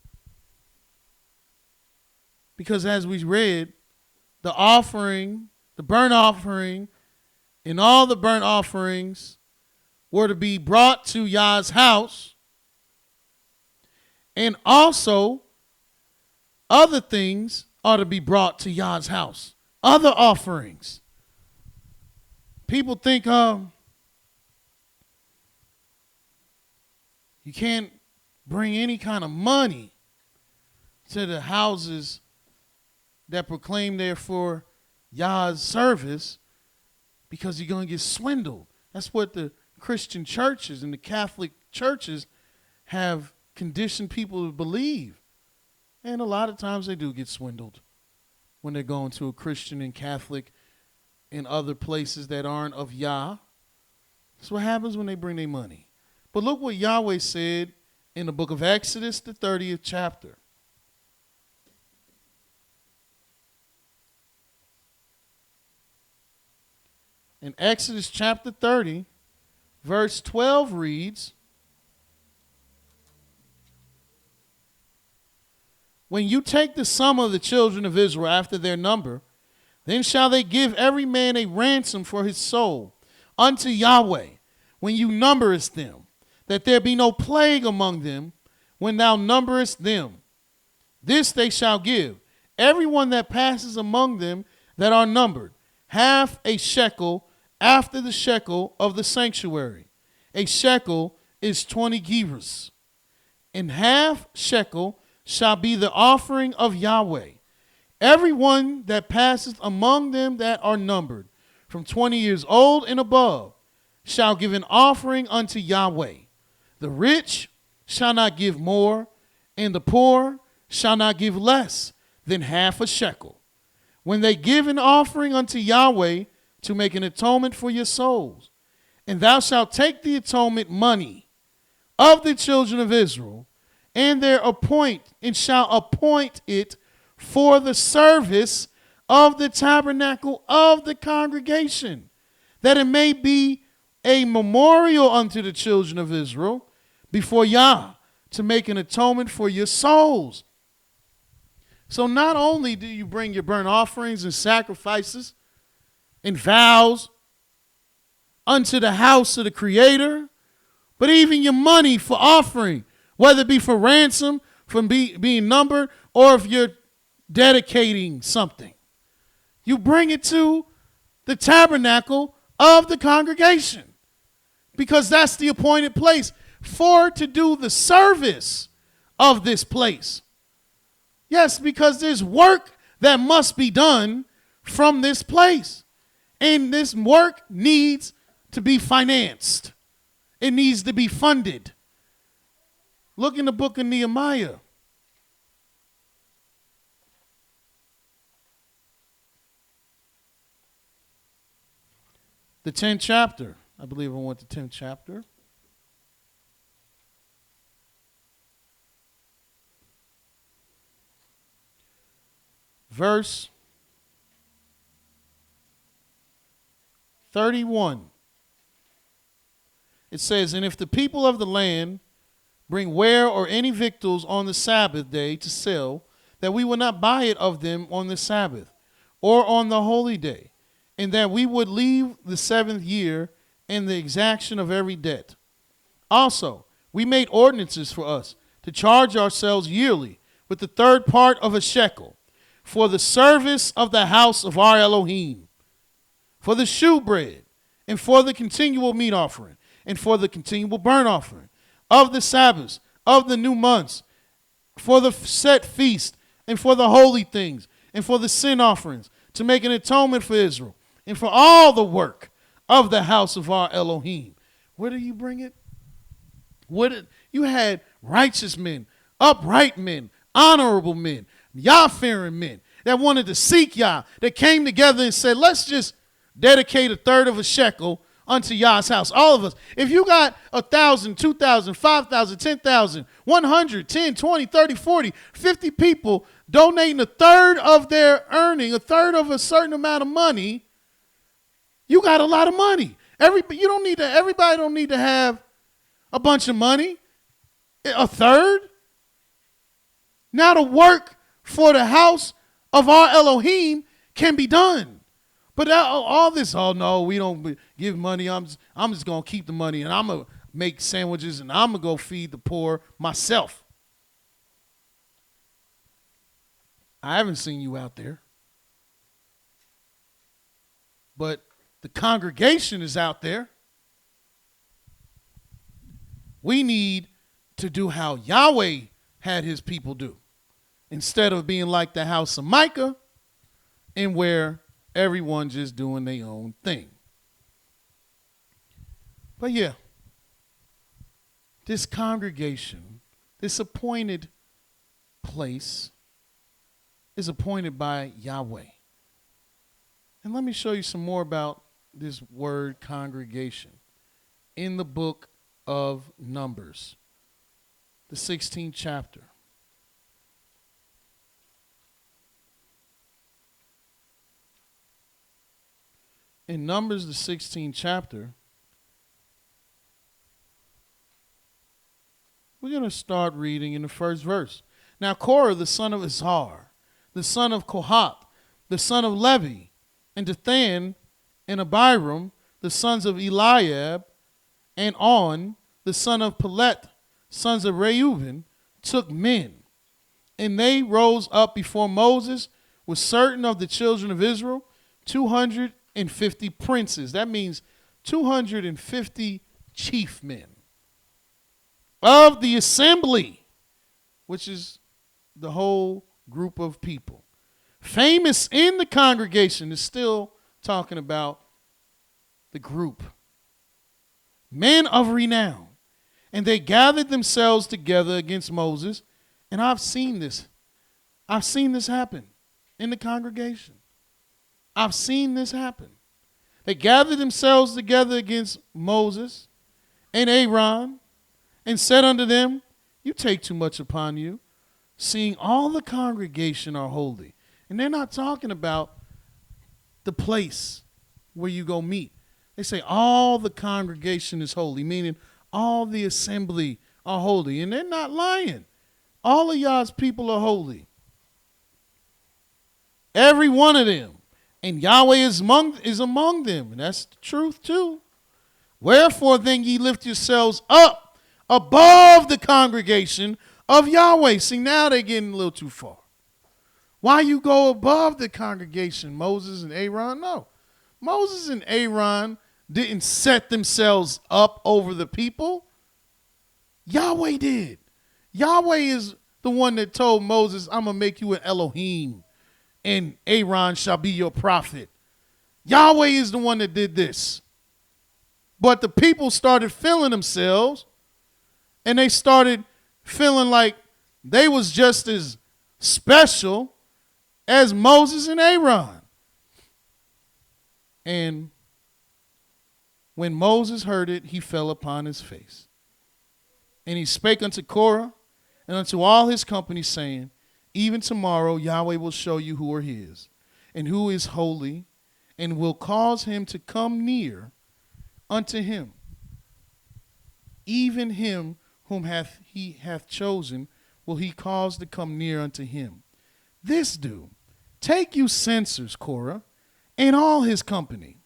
Because as we read, the offering, the burnt offering, and all the burnt offerings were to be brought to Yah's house. And also, other things are to be brought to Yah's house. Other offerings. People think you can't bring any kind of money to the houses that proclaim there for Yah's service because you're going to get swindled. That's what the Christian churches and the Catholic churches have conditioned people to believe. And a lot of times they do get swindled when they're going to a Christian and Catholic and other places that aren't of Yah. That's what happens when they bring their money. But look what Yahweh said in the book of Exodus, the 30th chapter. In Exodus chapter 30, verse 12 reads, when you take the sum of the children of Israel after their number, then shall they give every man a ransom for his soul unto Yahweh when you numberest them, that there be no plague among them when thou numberest them. This they shall give, every one that passes among them that are numbered, half a shekel after the shekel of the sanctuary. A shekel is 20 gerahs. And half shekel shall be the offering of Yahweh. Every one that passeth among them that are numbered, from 20 years old and above, shall give an offering unto Yahweh. The rich shall not give more, and the poor shall not give less than half a shekel. When they give an offering unto Yahweh to make an atonement for your souls, and thou shalt take the atonement money of the children of Israel, and shall appoint it for the service of the tabernacle of the congregation, that it may be a memorial unto the children of Israel before Yah, to make an atonement for your souls. So not only do you bring your burnt offerings and sacrifices and vows unto the house of the Creator, but even your money for offering, whether it be for ransom, from being numbered, or if you're dedicating something. You bring it to the tabernacle of the congregation, because that's the appointed place for to do the service of this place. Yes, because there's work that must be done from this place. And this work needs to be financed. It needs to be funded. Look in the book of Nehemiah. The 10th chapter. I believe I want the 10th chapter. Verse 31. It says, and if the people of the land bring ware or any victuals on the Sabbath day to sell, that we will not buy it of them on the Sabbath or on the holy day, and that we would leave the 7th year in the exaction of every debt. Also, we made ordinances for us to charge ourselves yearly with the third part of a shekel for the service of the house of our Elohim, for the shewbread, and for the continual meat offering, and for the continual burnt offering, of the Sabbaths, of the new months, for the set feast, and for the holy things, and for the sin offerings, to make an atonement for Israel and for all the work of the house of our Elohim. Where do you bring it? You had righteous men, upright men, honorable men, Yah-fearing men that wanted to seek Yah, that came together and said, let's just dedicate a third of a shekel unto Yah's house. All of us. If you got 1,000, 2,000, 5,000, 10,000, 100, 10, 20, 30, 40, 50 people donating a third of their earning, a third of a certain amount of money, you got a lot of money. Everybody don't need to have a bunch of money. A third. Now the work for the house of our Elohim can be done. But all this, oh no, we don't give money. I'm just going to keep the money and I'm going to make sandwiches and I'm going to go feed the poor myself. I haven't seen you out there. But the congregation is out there. We need to do how Yahweh had his people do. Instead of being like the house of Micah and where everyone just doing their own thing. But yeah, this congregation, this appointed place is appointed by Yahweh. And let me show you some more about this word congregation in the book of Numbers, the 16th chapter. In Numbers, the 16th chapter, we're going to start reading in the first verse. Now Korah, the son of Izhar, the son of Kohath, the son of Levi, and Dathan and Abiram, the sons of Eliab, and On, the son of Pelet, sons of Reuben, took men. And they rose up before Moses with certain of the children of Israel, 250 princes. That means 250 chief men of the assembly, which is the whole group of people. Famous in the congregation is still talking about the group. Men of renown. And they gathered themselves together against Moses. And I've seen this. I've seen this happen in the congregation. I've seen this happen. They gathered themselves together against Moses and Aaron and said unto them, you take too much upon you, seeing all the congregation are holy. And they're not talking about the place where you go meet. They say all the congregation is holy, meaning all the assembly are holy. And they're not lying. All of Yah's people are holy. Every one of them. And Yahweh is among them. And that's the truth too. Wherefore then ye lift yourselves up above the congregation of Yahweh. See, now they're getting a little too far. Why you go above the congregation, Moses and Aaron? No. Moses and Aaron didn't set themselves up over the people. Yahweh did. Yahweh is the one that told Moses, I'm going to make you an Elohim, and Aaron shall be your prophet. Yahweh is the one that did this. But the people started feeling themselves, and they started feeling like they was just as special as Moses and Aaron. And when Moses heard it, he fell upon his face. And he spake unto Korah and unto all his company, saying, even tomorrow Yahweh will show you who are his, and who is holy, and will cause him to come near unto him. Even him whom he hath chosen will he cause to come near unto him. This do, take you censers, Korah, and all his company,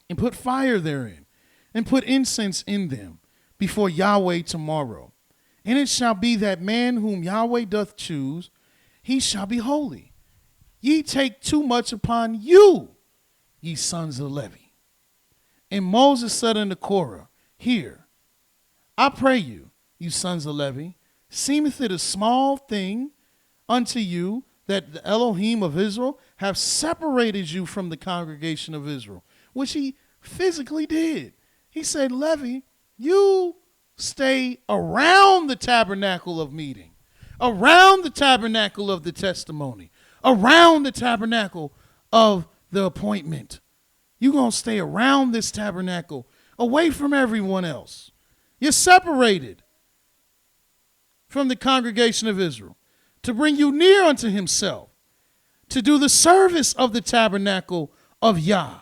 and put fire therein, and put incense in them before Yahweh tomorrow. And it shall be that man whom Yahweh doth choose, he shall be holy. Ye take too much upon you, ye sons of Levi. And Moses said unto Korah, hear, I pray you, you sons of Levi, seemeth it a small thing unto you that the Elohim of Israel have separated you from the congregation of Israel, which he physically did. He said, Levi, you stay around the tabernacle of meeting, around the tabernacle of the testimony, around the tabernacle of the appointment. You're going to stay around this tabernacle, away from everyone else. You're separated from the congregation of Israel to bring you near unto himself, to do the service of the tabernacle of Yah,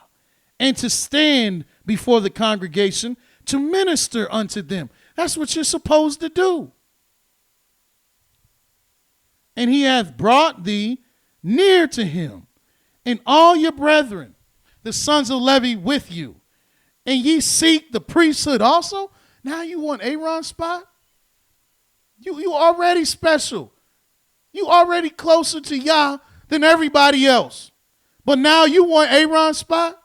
and to stand before the congregation to minister unto them. That's what you're supposed to do. And he hath brought thee near to him, and all your brethren, the sons of Levi, with you. And ye seek the priesthood also? Now you want Aaron's spot? You already special. You already closer to Yah than everybody else. But now you want Aaron's spot?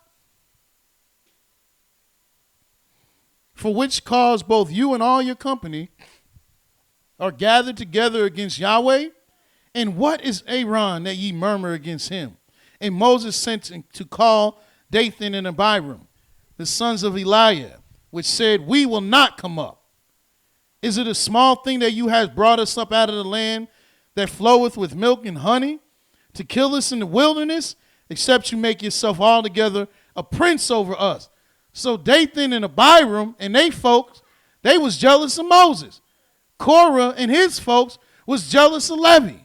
For which cause both you and all your company are gathered together against Yahweh? And what is Aaron that ye murmur against him? And Moses sent to call Dathan and Abiram, the sons of Eliah, which said, we will not come up. Is it a small thing that you have brought us up out of the land that floweth with milk and honey, to kill us in the wilderness, except you make yourself altogether a prince over us? So Dathan and Abiram and they folks, they was jealous of Moses. Korah and his folks was jealous of Levi.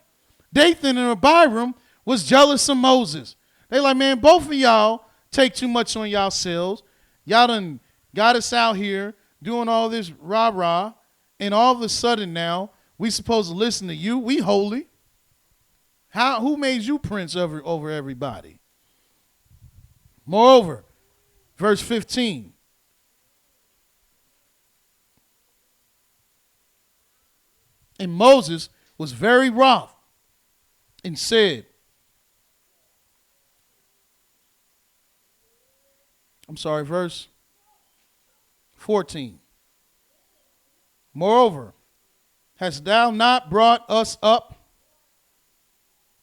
Dathan and Abiram was jealous of Moses. They like, man, both of y'all take too much on yourselves. Y'all done got us out here doing all this rah-rah, and all of a sudden now we supposed to listen to you. We holy. Who made you prince over everybody? Moreover, verse 15. And Moses was very wroth and said, verse 14. Moreover, hast thou not brought us up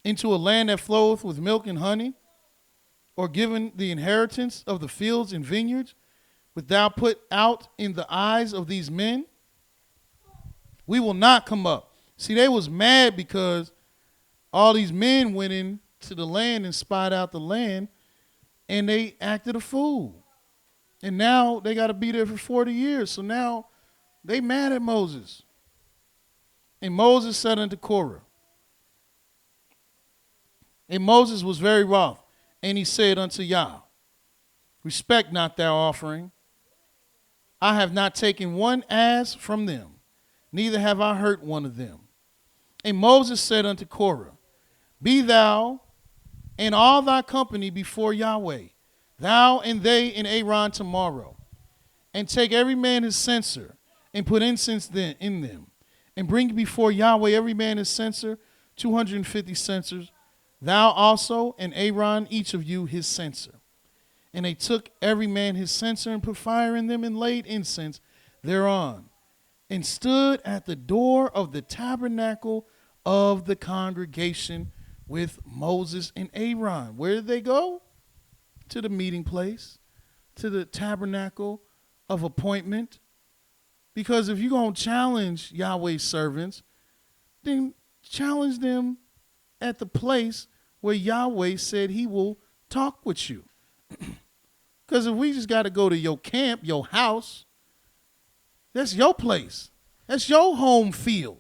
into a land that floweth with milk and honey, or given the inheritance of the fields and vineyards, which thou put out in the eyes of these men? We will not come up. See, they was mad because all these men went into the land and spied out the land, and they acted a fool. And now they got to be there for 40 years. So now they mad at Moses. And Moses said unto Korah, and Moses was very wroth, and he said unto Yah, respect not thou offering. I have not taken one ass from them, neither have I hurt one of them. And Moses said unto Korah, be thou and all thy company before Yahweh, thou and they and Aaron tomorrow, and take every man his censer, and put incense in them, and bring before Yahweh every man his censer, 250 censers, thou also and Aaron, each of you his censer. And they took every man his censer, and put fire in them, and laid incense thereon, and stood at the door of the tabernacle of the congregation with Moses and Aaron. Where did they go? To the meeting place, to the tabernacle of appointment. Because if you're going to challenge Yahweh's servants, then challenge them at the place where Yahweh said he will talk with you. Because if we just got to go to your camp, your house, that's your place. That's your home field.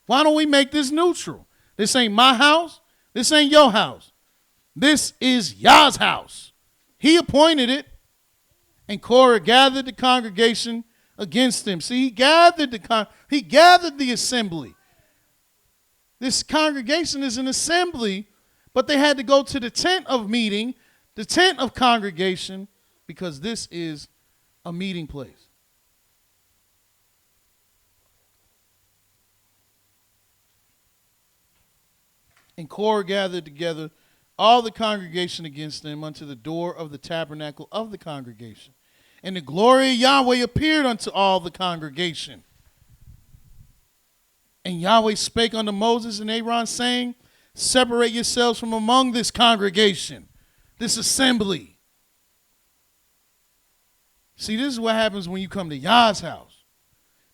Why don't we make this neutral? This ain't my house. This ain't your house. This is Yah's house. He appointed it. And Korah gathered the congregation against him. See, he gathered the assembly. This congregation is an assembly, but they had to go to the tent of meeting, the tent of congregation, because this is a meeting place. And Korah gathered together all the congregation against them unto the door of the tabernacle of the congregation. And the glory of Yahweh appeared unto all the congregation. And Yahweh spake unto Moses and Aaron, saying, Separate yourselves from among this congregation, this assembly. See, this is what happens when you come to Yah's house.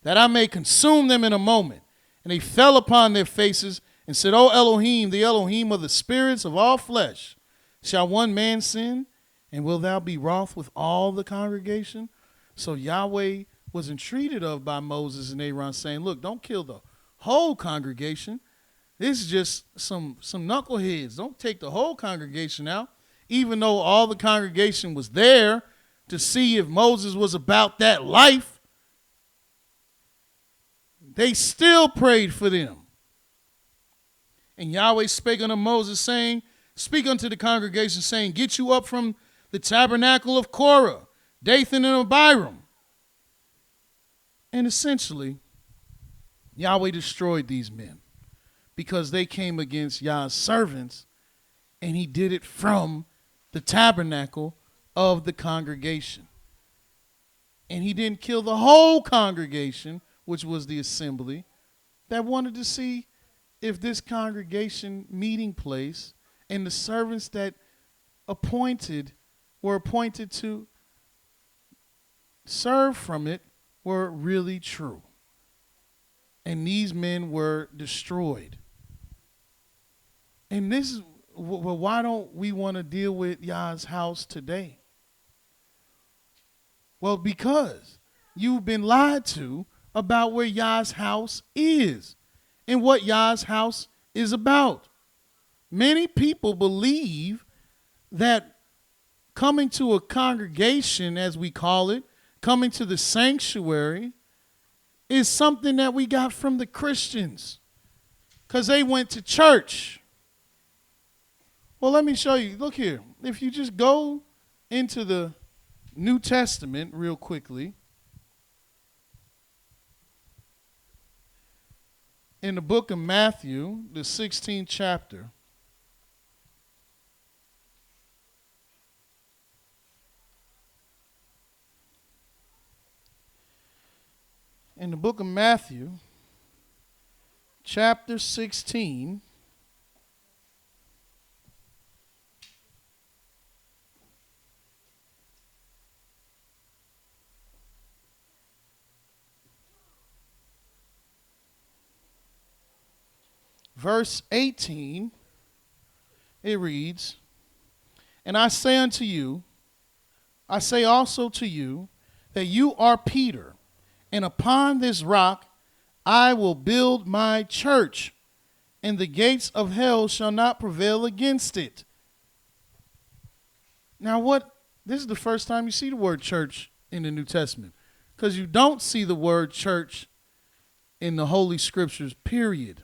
That I may consume them in a moment. And they fell upon their faces and said, O Elohim, the Elohim of the spirits of all flesh, shall one man sin? And will thou be wroth with all the congregation? So Yahweh was entreated of by Moses and Aaron, saying, look, don't kill the whole congregation. This is just some knuckleheads. Don't take the whole congregation out. Even though all the congregation was there to see if Moses was about that life, they still prayed for them. And Yahweh spake unto Moses, saying, speak unto the congregation, saying, get you up from the tabernacle of Korah, Dathan and Abiram. And essentially, Yahweh destroyed these men because they came against Yah's servants, and he did it from the tabernacle of the congregation. And he didn't kill the whole congregation, which was the assembly, that wanted to see if this congregation meeting place and the servants that were appointed to serve from it were really true. And these men were destroyed. And this is, well, why don't we want to deal with Yah's house today? Well, because you've been lied to about where Yah's house is and what Yah's house is about. Many people believe that coming to a congregation, as we call it, coming to the sanctuary, is something that we got from the Christians because they went to church. Well, let me show you. Look here. If you just go into the New Testament real quickly, in the book of Matthew, the 16th chapter, in the book of Matthew, chapter 16, verse 18, it reads, and I say unto you, I say also to you, that you are Peter, and upon this rock I will build my church, and the gates of hell shall not prevail against it. Now this is the first time you see the word church in the New Testament, because you don't see the word church in the Holy Scriptures, period.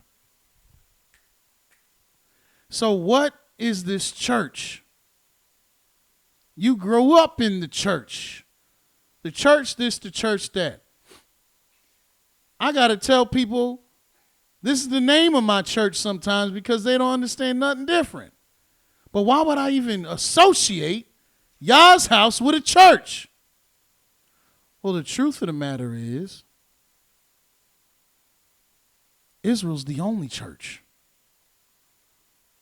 So what is this church? You grow up in the church. The church this, the church that. I got to tell people this is the name of my church sometimes because they don't understand nothing different. But why would I even associate Yah's house with a church? Well, the truth of the matter is, Israel's the only church.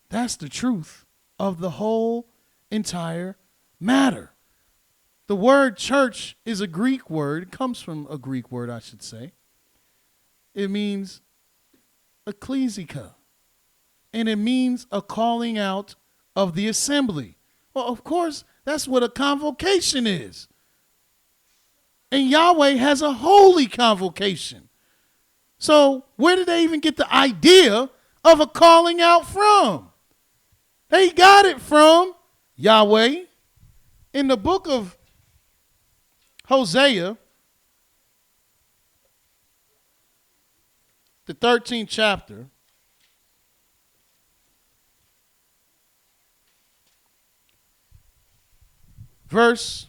That's the truth of the whole entire matter. The word church is a Greek word. It comes from a Greek word, I should say. It means ecclesia, and it means a calling out of the assembly. Well, of course, that's what a convocation is. And Yahweh has a holy convocation. So where did they even get the idea of a calling out from? They got it from Yahweh. In the book of Hosea, the 13th chapter, verse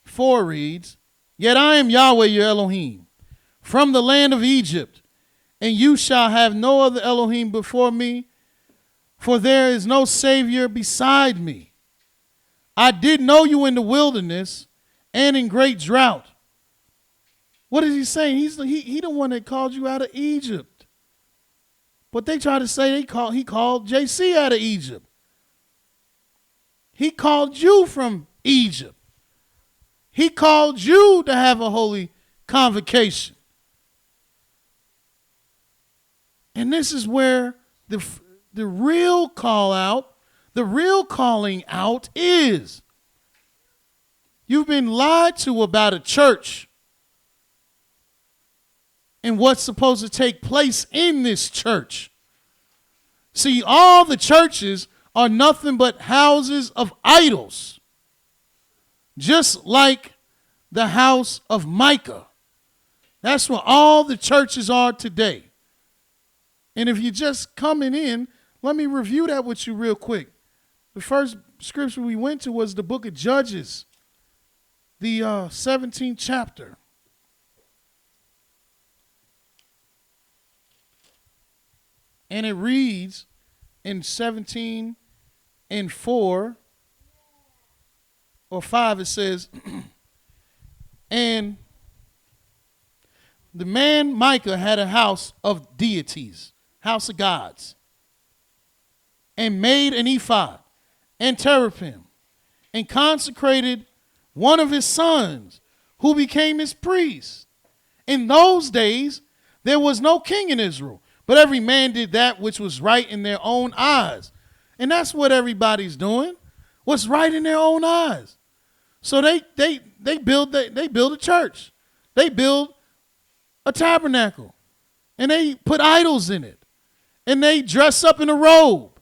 4 reads, yet I am Yahweh your Elohim, from the land of Egypt, and you shall have no other Elohim before me, for there is no Savior beside me. I did know you in the wilderness and in great drought. What is he saying? He the one that called you out of Egypt. But they try to say he called JC out of Egypt. He called you from Egypt. He called you to have a holy convocation. And this is where the real call out, the real calling out is. You've been lied to about a church and what's supposed to take place in this church. See, all the churches are nothing but houses of idols, just like the house of Micah. That's what all the churches are today. And if you're just coming in, let me review that with you real quick. The first scripture we went to was the book of Judges, the 17th chapter. And it reads in 17 and 4 or 5, it says, and the man Micah had a house of deities, house of gods, and made an ephod and teraphim, and consecrated one of his sons, who became his priest. In those days, there was no king in Israel, but every man did that which was right in their own eyes. And that's what everybody's doing, what's right in their own eyes. So they build a church. They build a tabernacle. And they put idols in it. And they dress up in a robe.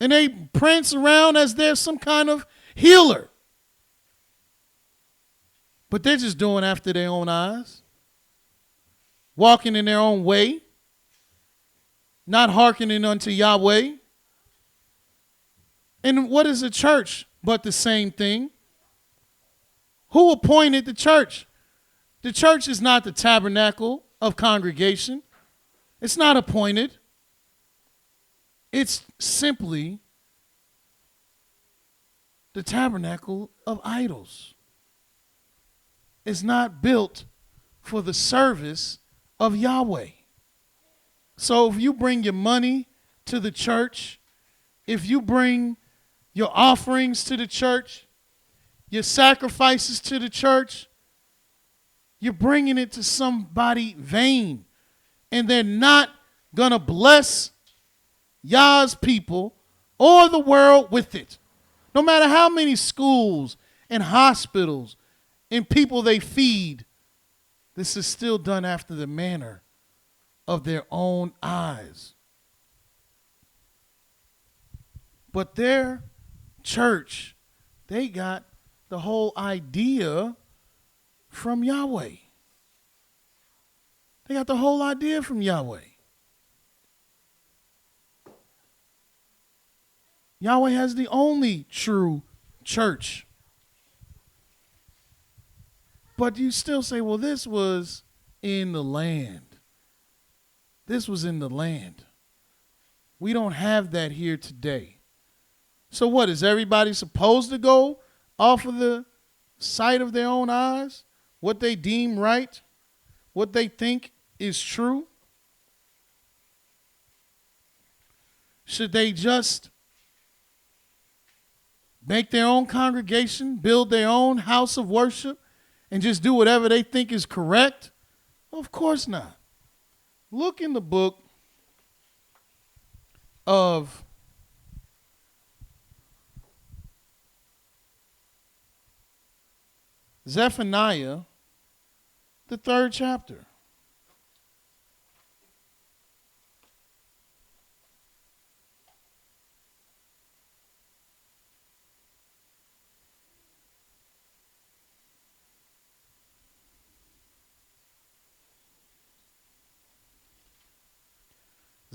And they prance around as they're some kind of healer. But they're just doing after their own eyes. Walking in their own way. Not hearkening unto Yahweh. And what is a church but the same thing? Who appointed the church? The church is not the tabernacle of congregation. It's not appointed. It's simply the tabernacle of idols. It's not built for the service of Yahweh. So if you bring your money to the church, if you bring your offerings to the church, your sacrifices to the church, you're bringing it to somebody vain. And they're not going to bless Yah's people or the world with it. No matter how many schools and hospitals and people they feed, this is still done after the manner of their own eyes. But their church, they got the whole idea from Yahweh. They got the whole idea from Yahweh. Yahweh has the only true church. But you still say, well, this was in the land. This was in the land. We don't have that here today. So what, is everybody supposed to go off of the sight of their own eyes? What they deem right? What they think is true? Should they just make their own congregation, build their own house of worship, and just do whatever they think is correct? Well, of course not. Look in the book of Zephaniah, the 3rd chapter.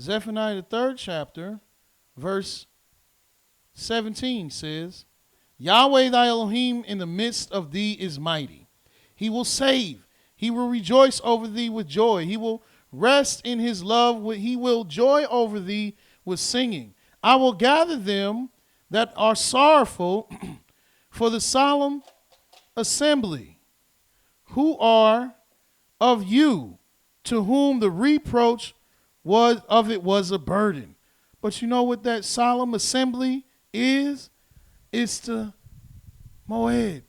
Zephaniah, the 3rd chapter, verse 17 says, Yahweh thy Elohim in the midst of thee is mighty. He will save. He will rejoice over thee with joy. He will rest in his love. He will joy over thee with singing. I will gather them that are sorrowful for the solemn assembly, who are of you, to whom the reproach was a burden. But you know what that solemn assembly is? It's the Moed.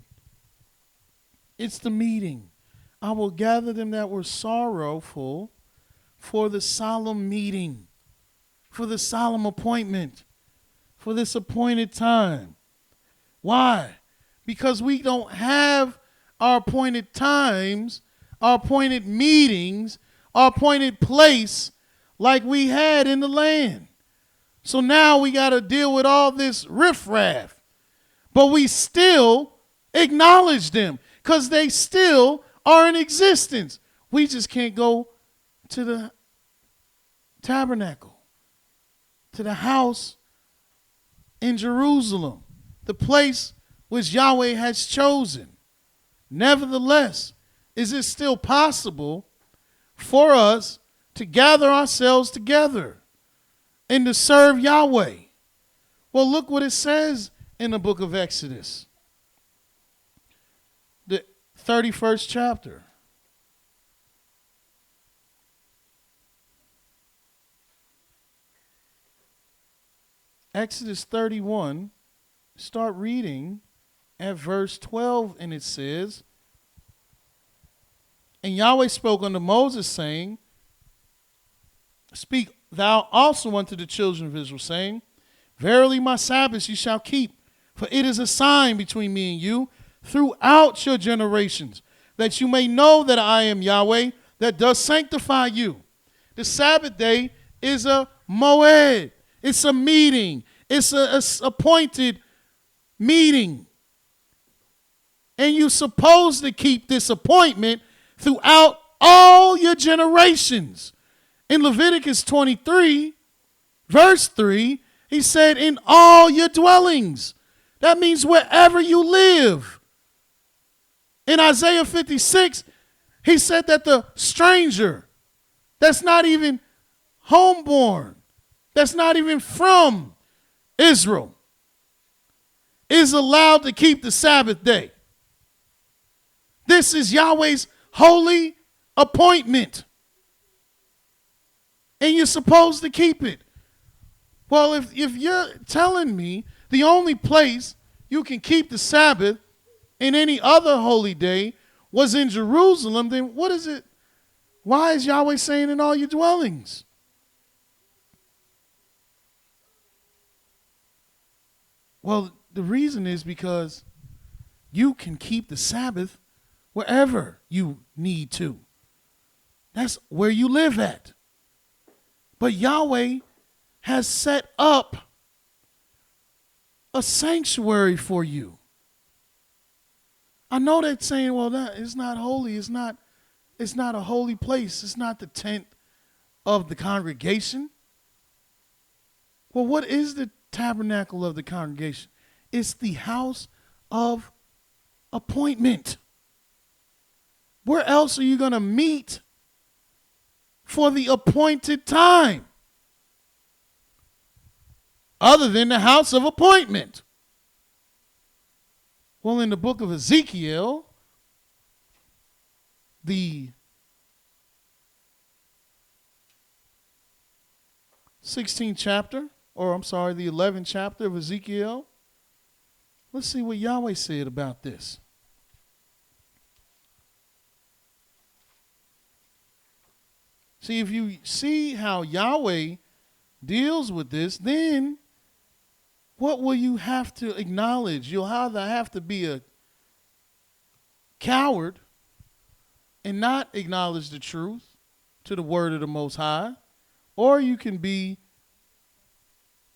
It's the meeting. I will gather them that were sorrowful for the solemn meeting, for the solemn appointment, for this appointed time. Why? Because we don't have our appointed times, our appointed meetings, our appointed place like we had in the land. So now we got to deal with all this riffraff. But we still acknowledge them because they still are in existence. We just can't go to the tabernacle, to the house in Jerusalem, the place which Yahweh has chosen. Nevertheless, is it still possible for us to gather ourselves together and to serve Yahweh? Well, look what it says in the book of Exodus, the 31st chapter. Exodus 31, start reading at verse 12, and it says, "And Yahweh spoke unto Moses, saying, Speak thou also unto the children of Israel, saying, Verily my Sabbaths ye shall keep, for it is a sign between me and you throughout your generations, that you may know that I am Yahweh, that does sanctify you." The Sabbath day is a moed. It's a meeting. It's a appointed meeting. And you're supposed to keep this appointment throughout all your generations. In Leviticus 23, verse 3, he said, in all your dwellings. That means wherever you live. In Isaiah 56, he said that the stranger that's not even homeborn, that's not even from Israel, is allowed to keep the Sabbath day. This is Yahweh's holy appointment. And you're supposed to keep it. Well, if you're telling me the only place you can keep the Sabbath in any other holy day was in Jerusalem, then what is it? Why is Yahweh saying in all your dwellings? Well, the reason is because you can keep the Sabbath wherever you need to. That's where you live at. But Yahweh has set up a sanctuary for you. I know they're saying, well, that it's not holy. It's not a holy place. It's not the tent of the congregation. Well, what is the tabernacle of the congregation? It's the house of appointment. Where else are you going to meet for the appointed time other than the house of appointment? Well, in the book of Ezekiel, the 16th chapter, the 11th chapter of Ezekiel, let's see what Yahweh said about this. See, if you see how Yahweh deals with this, then what will you have to acknowledge? You'll either have to be a coward and not acknowledge the truth to the word of the Most High, or you can be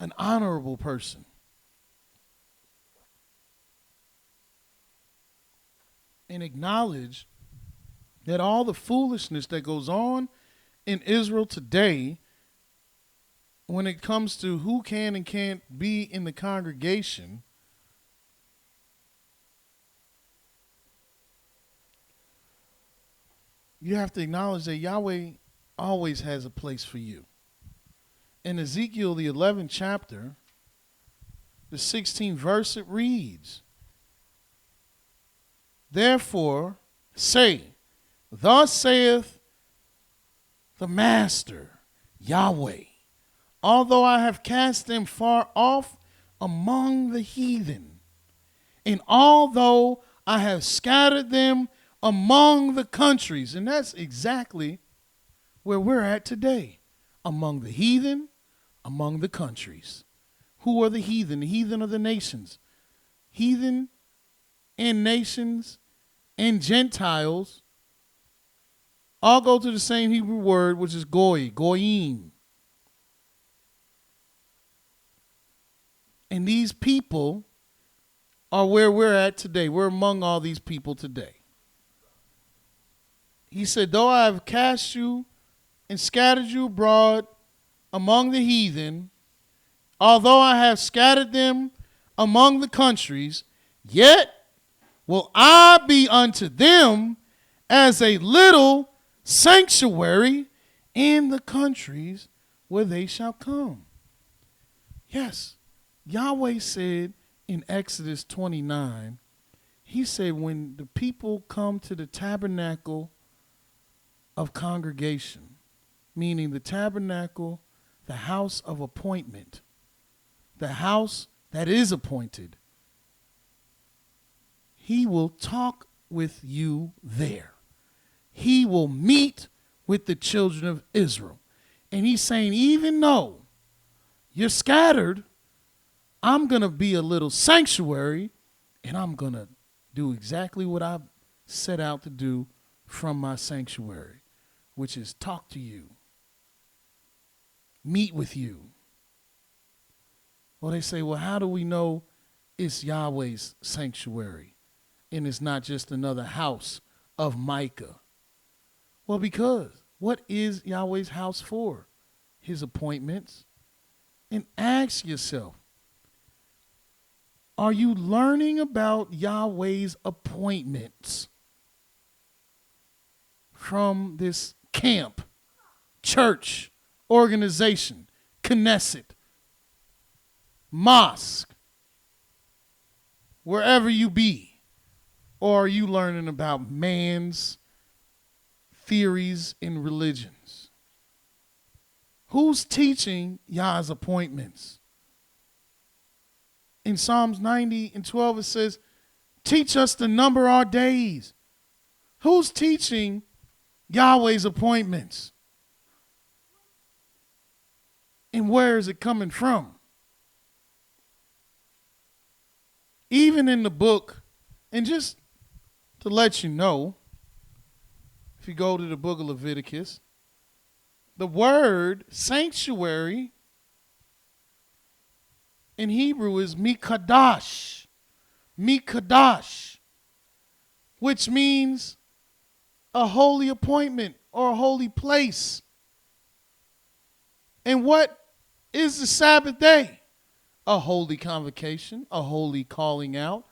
an honorable person and acknowledge that all the foolishness that goes on in Israel today, when it comes to who can and can't be in the congregation, you have to acknowledge that Yahweh always has a place for you. In Ezekiel, the 11th chapter, the 16th verse, it reads, "Therefore say, thus saith the Master, Yahweh. Although I have cast them far off among the heathen, and although I have scattered them among the countries. And that's exactly where we're at today. Among the heathen, among the countries. Who are the heathen? The heathen are the nations. Heathen and nations and Gentiles all go to the same Hebrew word, which is goy, goyim. And these people are where we're at today. We're among all these people today. He said, though I have cast you and scattered you abroad among the heathen, although I have scattered them among the countries, yet will I be unto them as a little sanctuary in the countries where they shall come. Yes, Yahweh said in Exodus 29, he said, when the people come to the tabernacle of congregation, meaning the tabernacle, the house of appointment, the house that is appointed, he will talk with you there. He will meet with the children of Israel. And he's saying, even though you're scattered, I'm going to be a little sanctuary, and I'm going to do exactly what I set out to do from my sanctuary, which is talk to you, meet with you. Well, they say, well, how do we know it's Yahweh's sanctuary and it's not just another house of Micah? Well, because what is Yahweh's house for? His appointments. And ask yourself, are you learning about Yahweh's appointments from this camp, church, organization, Knesset, mosque, wherever you be? Or are you learning about man's theories and religions? Who's teaching Yah's appointments? In Psalms 90:12, it says, teach us to number our days. Who's teaching Yahweh's appointments? And where is it coming from? Even in the book, and just to let you know, if you go to the book of Leviticus, the word sanctuary in Hebrew is mikadash, mikadash, which means a holy appointment or a holy place. And what is the Sabbath day? A holy convocation, a holy calling out.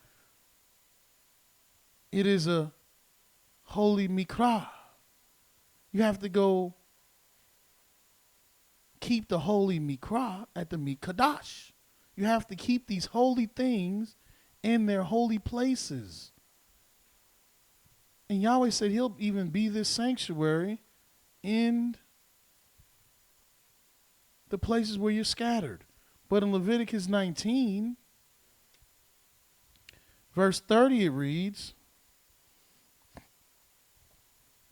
It is a holy mikra. You have to go keep the holy mikra at the mikadash. You have to keep these holy things in their holy places. And Yahweh said he'll even be this sanctuary in the places where you're scattered. But in Leviticus 19, verse 30, it reads,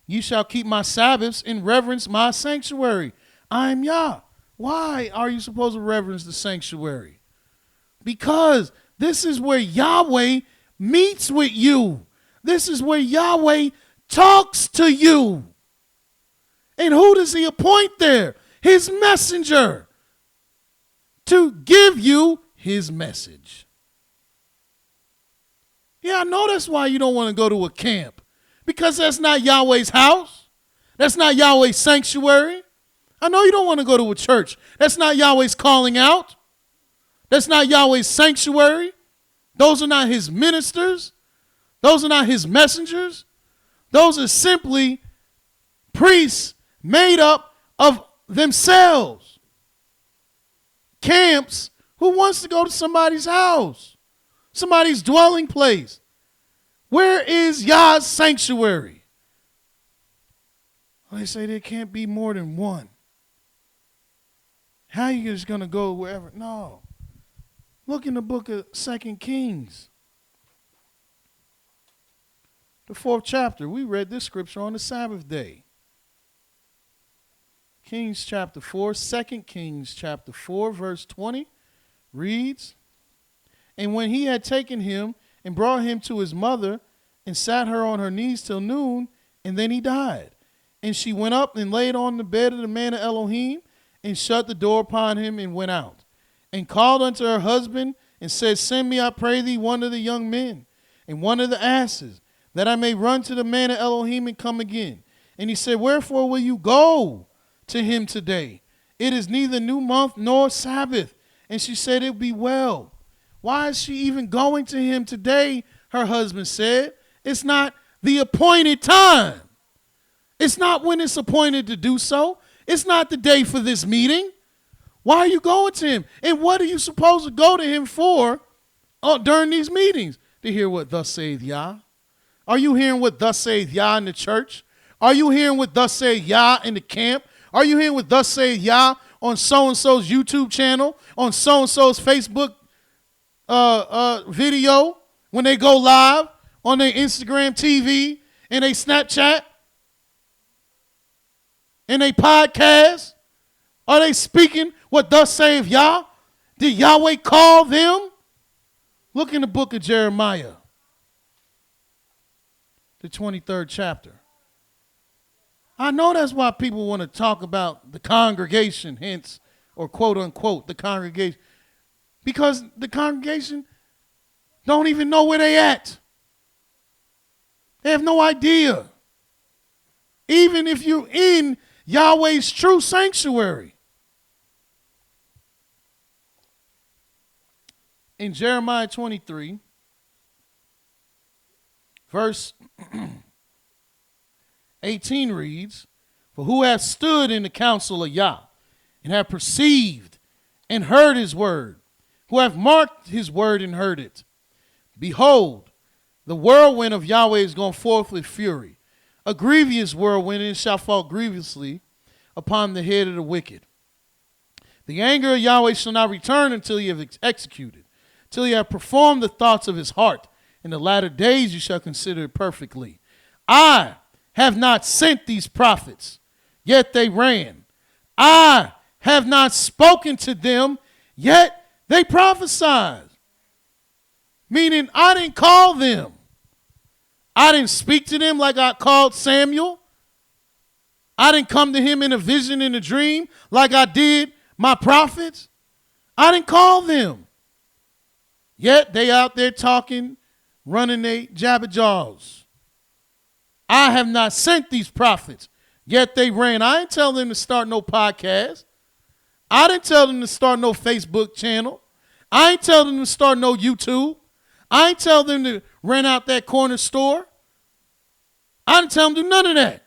you shall keep my Sabbaths and reverence my sanctuary. I am Yah. Why are you supposed to reverence the sanctuary? Because this is where Yahweh meets with you. This is where Yahweh talks to you. And who does he appoint there? His messenger to give you his message. Yeah, I know that's why you don't want to go to a camp. Because that's not Yahweh's house. That's not Yahweh's sanctuary. I know you don't want to go to a church. That's not Yahweh's calling out. That's not Yahweh's sanctuary. Those are not his ministers. Those are not his messengers. Those are simply priests made up of themselves. Camps. Who wants to go to somebody's house? Somebody's dwelling place. Where is Yah's sanctuary? Well, they say there can't be more than one. How are you just going to go wherever? No. Look in the book of 2 Kings. The 4th chapter. We read this scripture on the Sabbath day. Kings chapter 4, 2 Kings chapter 4, verse 20 reads, "And when he had taken him and brought him to his mother and sat her on her knees till noon, and then he died. And she went up and laid on the bed of the man of Elohim and shut the door upon him and went out. And called unto her husband and said, Send me, I pray thee, one of the young men and one of the asses, that I may run to the man of Elohim and come again. And he said, Wherefore will you go to him today? It is neither new month nor Sabbath. And she said, It be well. Why is she even going to him today? Her husband said, It's not the appointed time. It's not when it's appointed to do so. It's not the day for this meeting. Why are you going to him? And what are you supposed to go to him for during these meetings? To hear what thus saith Yah? Are you hearing what thus saith Yah in the church? Are you hearing what thus saith Yah in the camp? Are you hearing what thus saith Yah on so-and-so's YouTube channel, on so-and-so's Facebook video, when they go live, on their Instagram TV, and they Snapchat, and they podcast? Are they speaking what thus saith Yah? Did Yahweh call them? Look in the book of Jeremiah, the 23rd chapter. I know that's why people want to talk about the congregation, hence, or quote unquote, the congregation. Because the congregation don't even know where they at. They have no idea. Even if you're in Yahweh's true sanctuary. In Jeremiah 23, verse 18 reads, For who hath stood in the counsel of Yah, and have perceived and heard his word, who have marked his word and heard it? Behold, the whirlwind of Yahweh is gone forth with fury, a grievous whirlwind, and it shall fall grievously upon the head of the wicked. The anger of Yahweh shall not return until he have executed, till he have performed the thoughts of his heart. In the latter days you shall consider it perfectly. I have not sent these prophets, yet they ran. I have not spoken to them, yet they prophesied. Meaning I didn't call them. I didn't speak to them like I called Samuel. I didn't come to him in a vision, in a dream, like I did my prophets. I didn't call them. Yet they out there talking, running their jabberjaws. I have not sent these prophets, yet they ran. I didn't tell them to start no podcast. I didn't tell them to start no Facebook channel. I ain't tell them to start no YouTube. I ain't tell them to rent out that corner store. I didn't tell them to do none of that.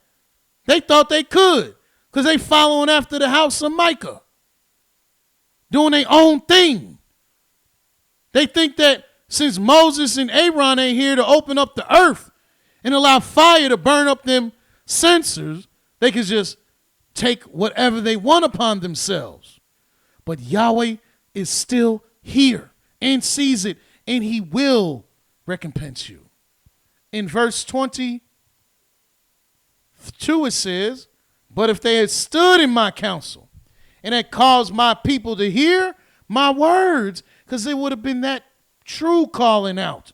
They thought they could because they following after the house of Micah, doing their own thing. They think that since Moses and Aaron ain't here to open up the earth and allow fire to burn up them censers, they could just take whatever they want upon themselves. But Yahweh is still here and sees it, and he will recompense you. In verse 22 it says, But if they had stood in my counsel and had caused my people to hear my words, because it would have been that true calling out,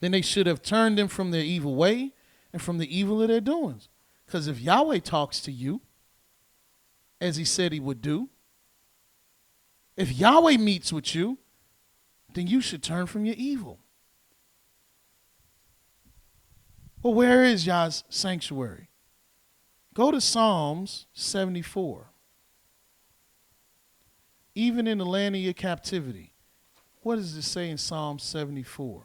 then they should have turned them from their evil way and from the evil of their doings. Because if Yahweh talks to you, as he said he would do, if Yahweh meets with you, then you should turn from your evil. Well, where is Yah's sanctuary? Go to Psalms 74. Even in the land of your captivity. What does it say in Psalm 74?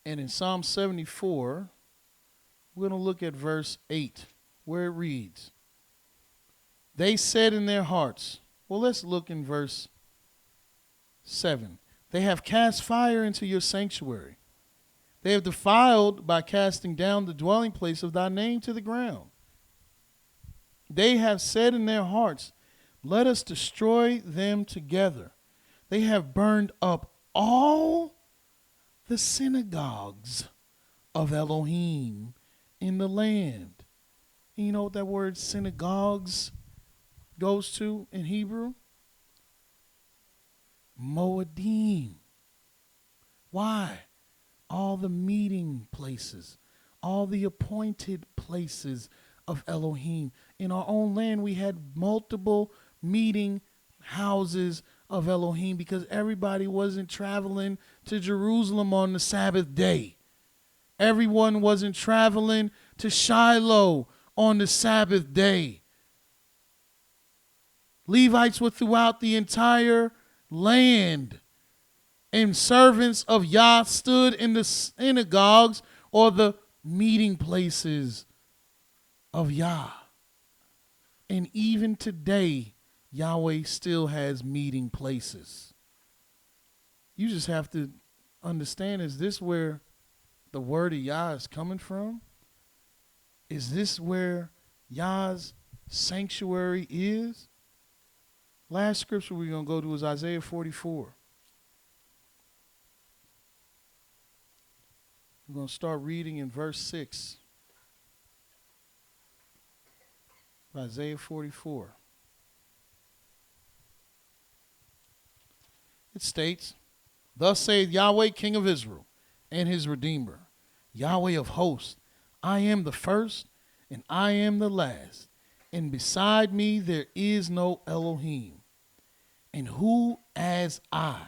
And in Psalm 74, we're going to look at verse 8, where it reads, They said in their hearts, Well, let's look in verse 7. They have cast fire into your sanctuary. They have defiled by casting down the dwelling place of thy name to the ground. They have said in their hearts, let us destroy them together. They have burned up all the synagogues of Elohim in the land. And you know what that word synagogues goes to in Hebrew? Moedim. Why? All the meeting places, all the appointed places of Elohim. In our own land, we had multiple meeting houses of Elohim because everybody wasn't traveling to Jerusalem on the Sabbath day. Everyone wasn't traveling to Shiloh on the Sabbath day. Levites were throughout the entire land, and servants of Yah stood in the synagogues or the meeting places of Yah. And even today, Yahweh still has meeting places. You just have to understand, is this where the word of Yah is coming from? Is this where Yah's sanctuary is? Last scripture we're going to go to is Isaiah 44. We're going to start reading in verse 6. Isaiah 44. It states, thus saith Yahweh, King of Israel, and his Redeemer, Yahweh of hosts, I am the first, and I am the last, and beside me there is no Elohim. And who as I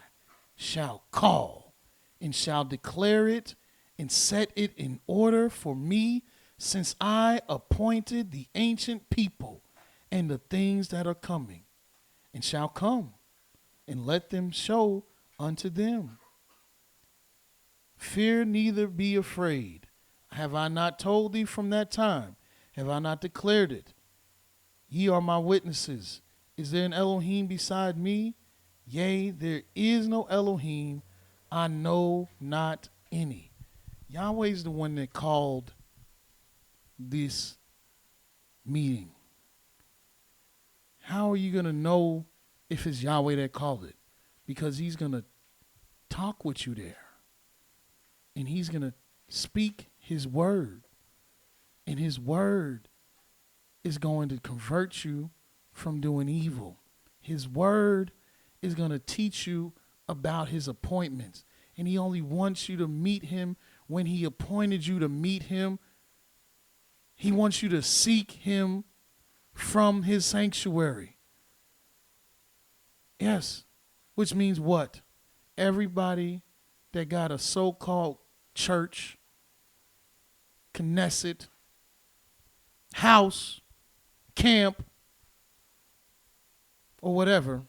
shall call, and shall declare it, and set it in order for me, since I appointed the ancient people and the things that are coming, and shall come, and let them show unto them. Fear neither be afraid. Have I not told thee from that time? Have I not declared it? Ye are my witnesses. Is there an Elohim beside me? Yea, there is no Elohim. I know not any. Yahweh's the one that called this meeting. How are you going to know if it's Yahweh that called it? Because he's going to talk with you there. And he's going to speak his word. And his word is going to convert you from doing evil. His word is going to teach you about his appointments. And he only wants you to meet him when he appointed you to meet him. He wants you to seek him from his sanctuary. Yes, which means what? Everybody that got a so-called church, Knesset, house, camp, or whatever,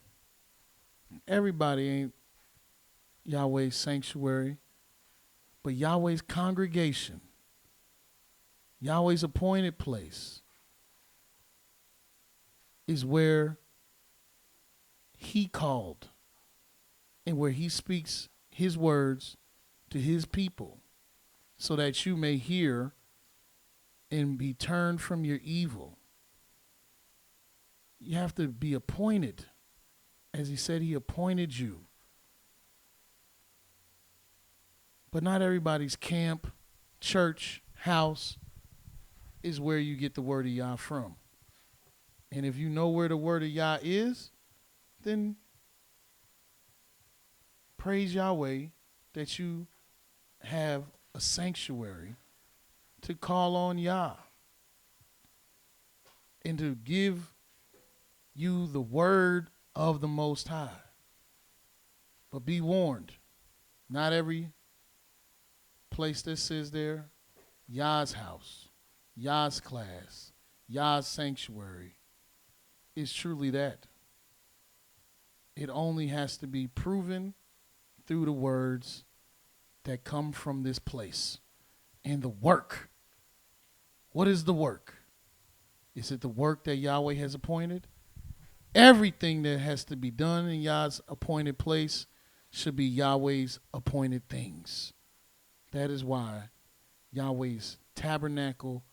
everybody ain't Yahweh's sanctuary, but Yahweh's congregation, Yahweh's appointed place, is where he called and where he speaks his words to his people so that you may hear and be turned from your evil. You have to be appointed. As he said, he appointed you. But not everybody's camp, church, house is where you get the word of Yah from. And if you know where the word of Yah is, then praise Yahweh that you have a sanctuary to call on Yah and to give you the word of the Most High. But be warned, not every place that says there, Yah's house, Yah's class, Yah's sanctuary, is truly that. It only has to be proven through the words that come from this place. And the work. What is the work? Is it the work that Yahweh has appointed? Everything that has to be done in Yah's appointed place should be Yahweh's appointed things. That is why Yahweh's tabernacle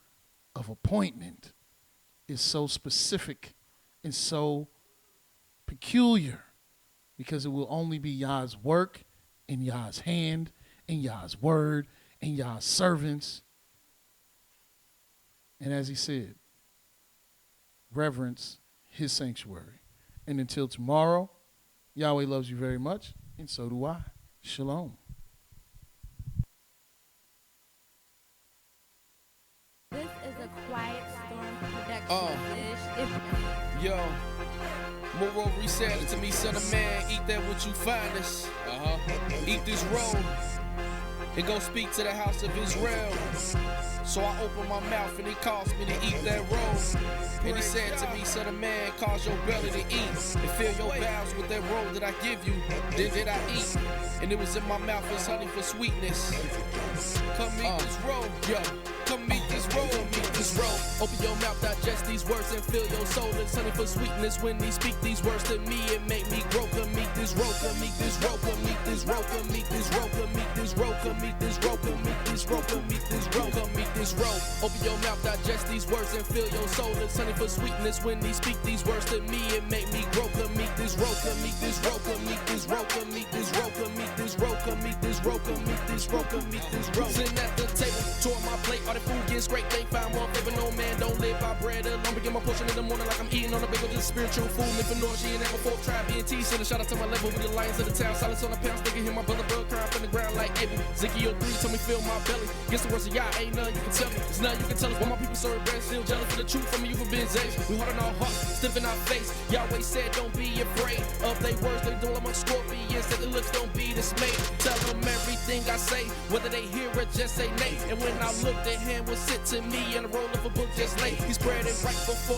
of appointment is so specific and so peculiar, because it will only be Yah's work and Yah's hand and Yah's word and Yah's servants. And as he said, reverence his sanctuary. And until tomorrow, Yahweh loves you very much, and so do I. Shalom. This is a Quiet Storm production. Yo, Mowreh reset it to me, son of man. Eat that what you find us. Eat this roll and go speak to the house of Israel. So I opened my mouth and he caused me to eat that roll. And he said to me, son of man, cause your belly to eat and fill your bowels with that roll that I give you. Then did I eat, and it was in my mouth as honey for sweetness. Come eat this roll, yo. Come eat this roll, eat this roll. Open your mouth, digest these words and fill your soul. It's honey for sweetness when he speak these words to me. It make me grow. Come eat this roll, come eat this roll, come eat this roll, come eat this roll, come eat this roll, come eat this roll, come eat this roll, come eat this roll, come eat this roll. Open your mouth, digest these words and fill your soul. It's honey for sweetness when he speak these words to me. It make me grow. Come eat this roll, come eat this roll, come eat this roll, come eat this roll, come eat this roll, come eat this roll, come eat this roll, come eat this roll. Sitting at the table, tore my plate, all the food gets great. They find one favor, no man don't live by bread alone. Begin my portion in the morning like I'm eating on a bagel, just spiritual food. Living on G and ever four tribe BNT. Send a shout out to my level with the lions of the town. Silence on the pound, stick hear my brother bug crying from the ground like Abel. Ezekiel 3 told me fill my belly. Guess the words of Yah ain't none you can tell me. It's none you can tell us. Why my people serve bread, still jealous for the truth from me. You for being Zays. We hard in our hearts, stiff in our face. Yahweh said don't be afraid of they words. They do among scorpions. Said the looks don't be dismayed. Tell them everything I say, whether they hear or just say nay. And when I looked at him, was sit to me and a roll of a book just lay. He spread it right before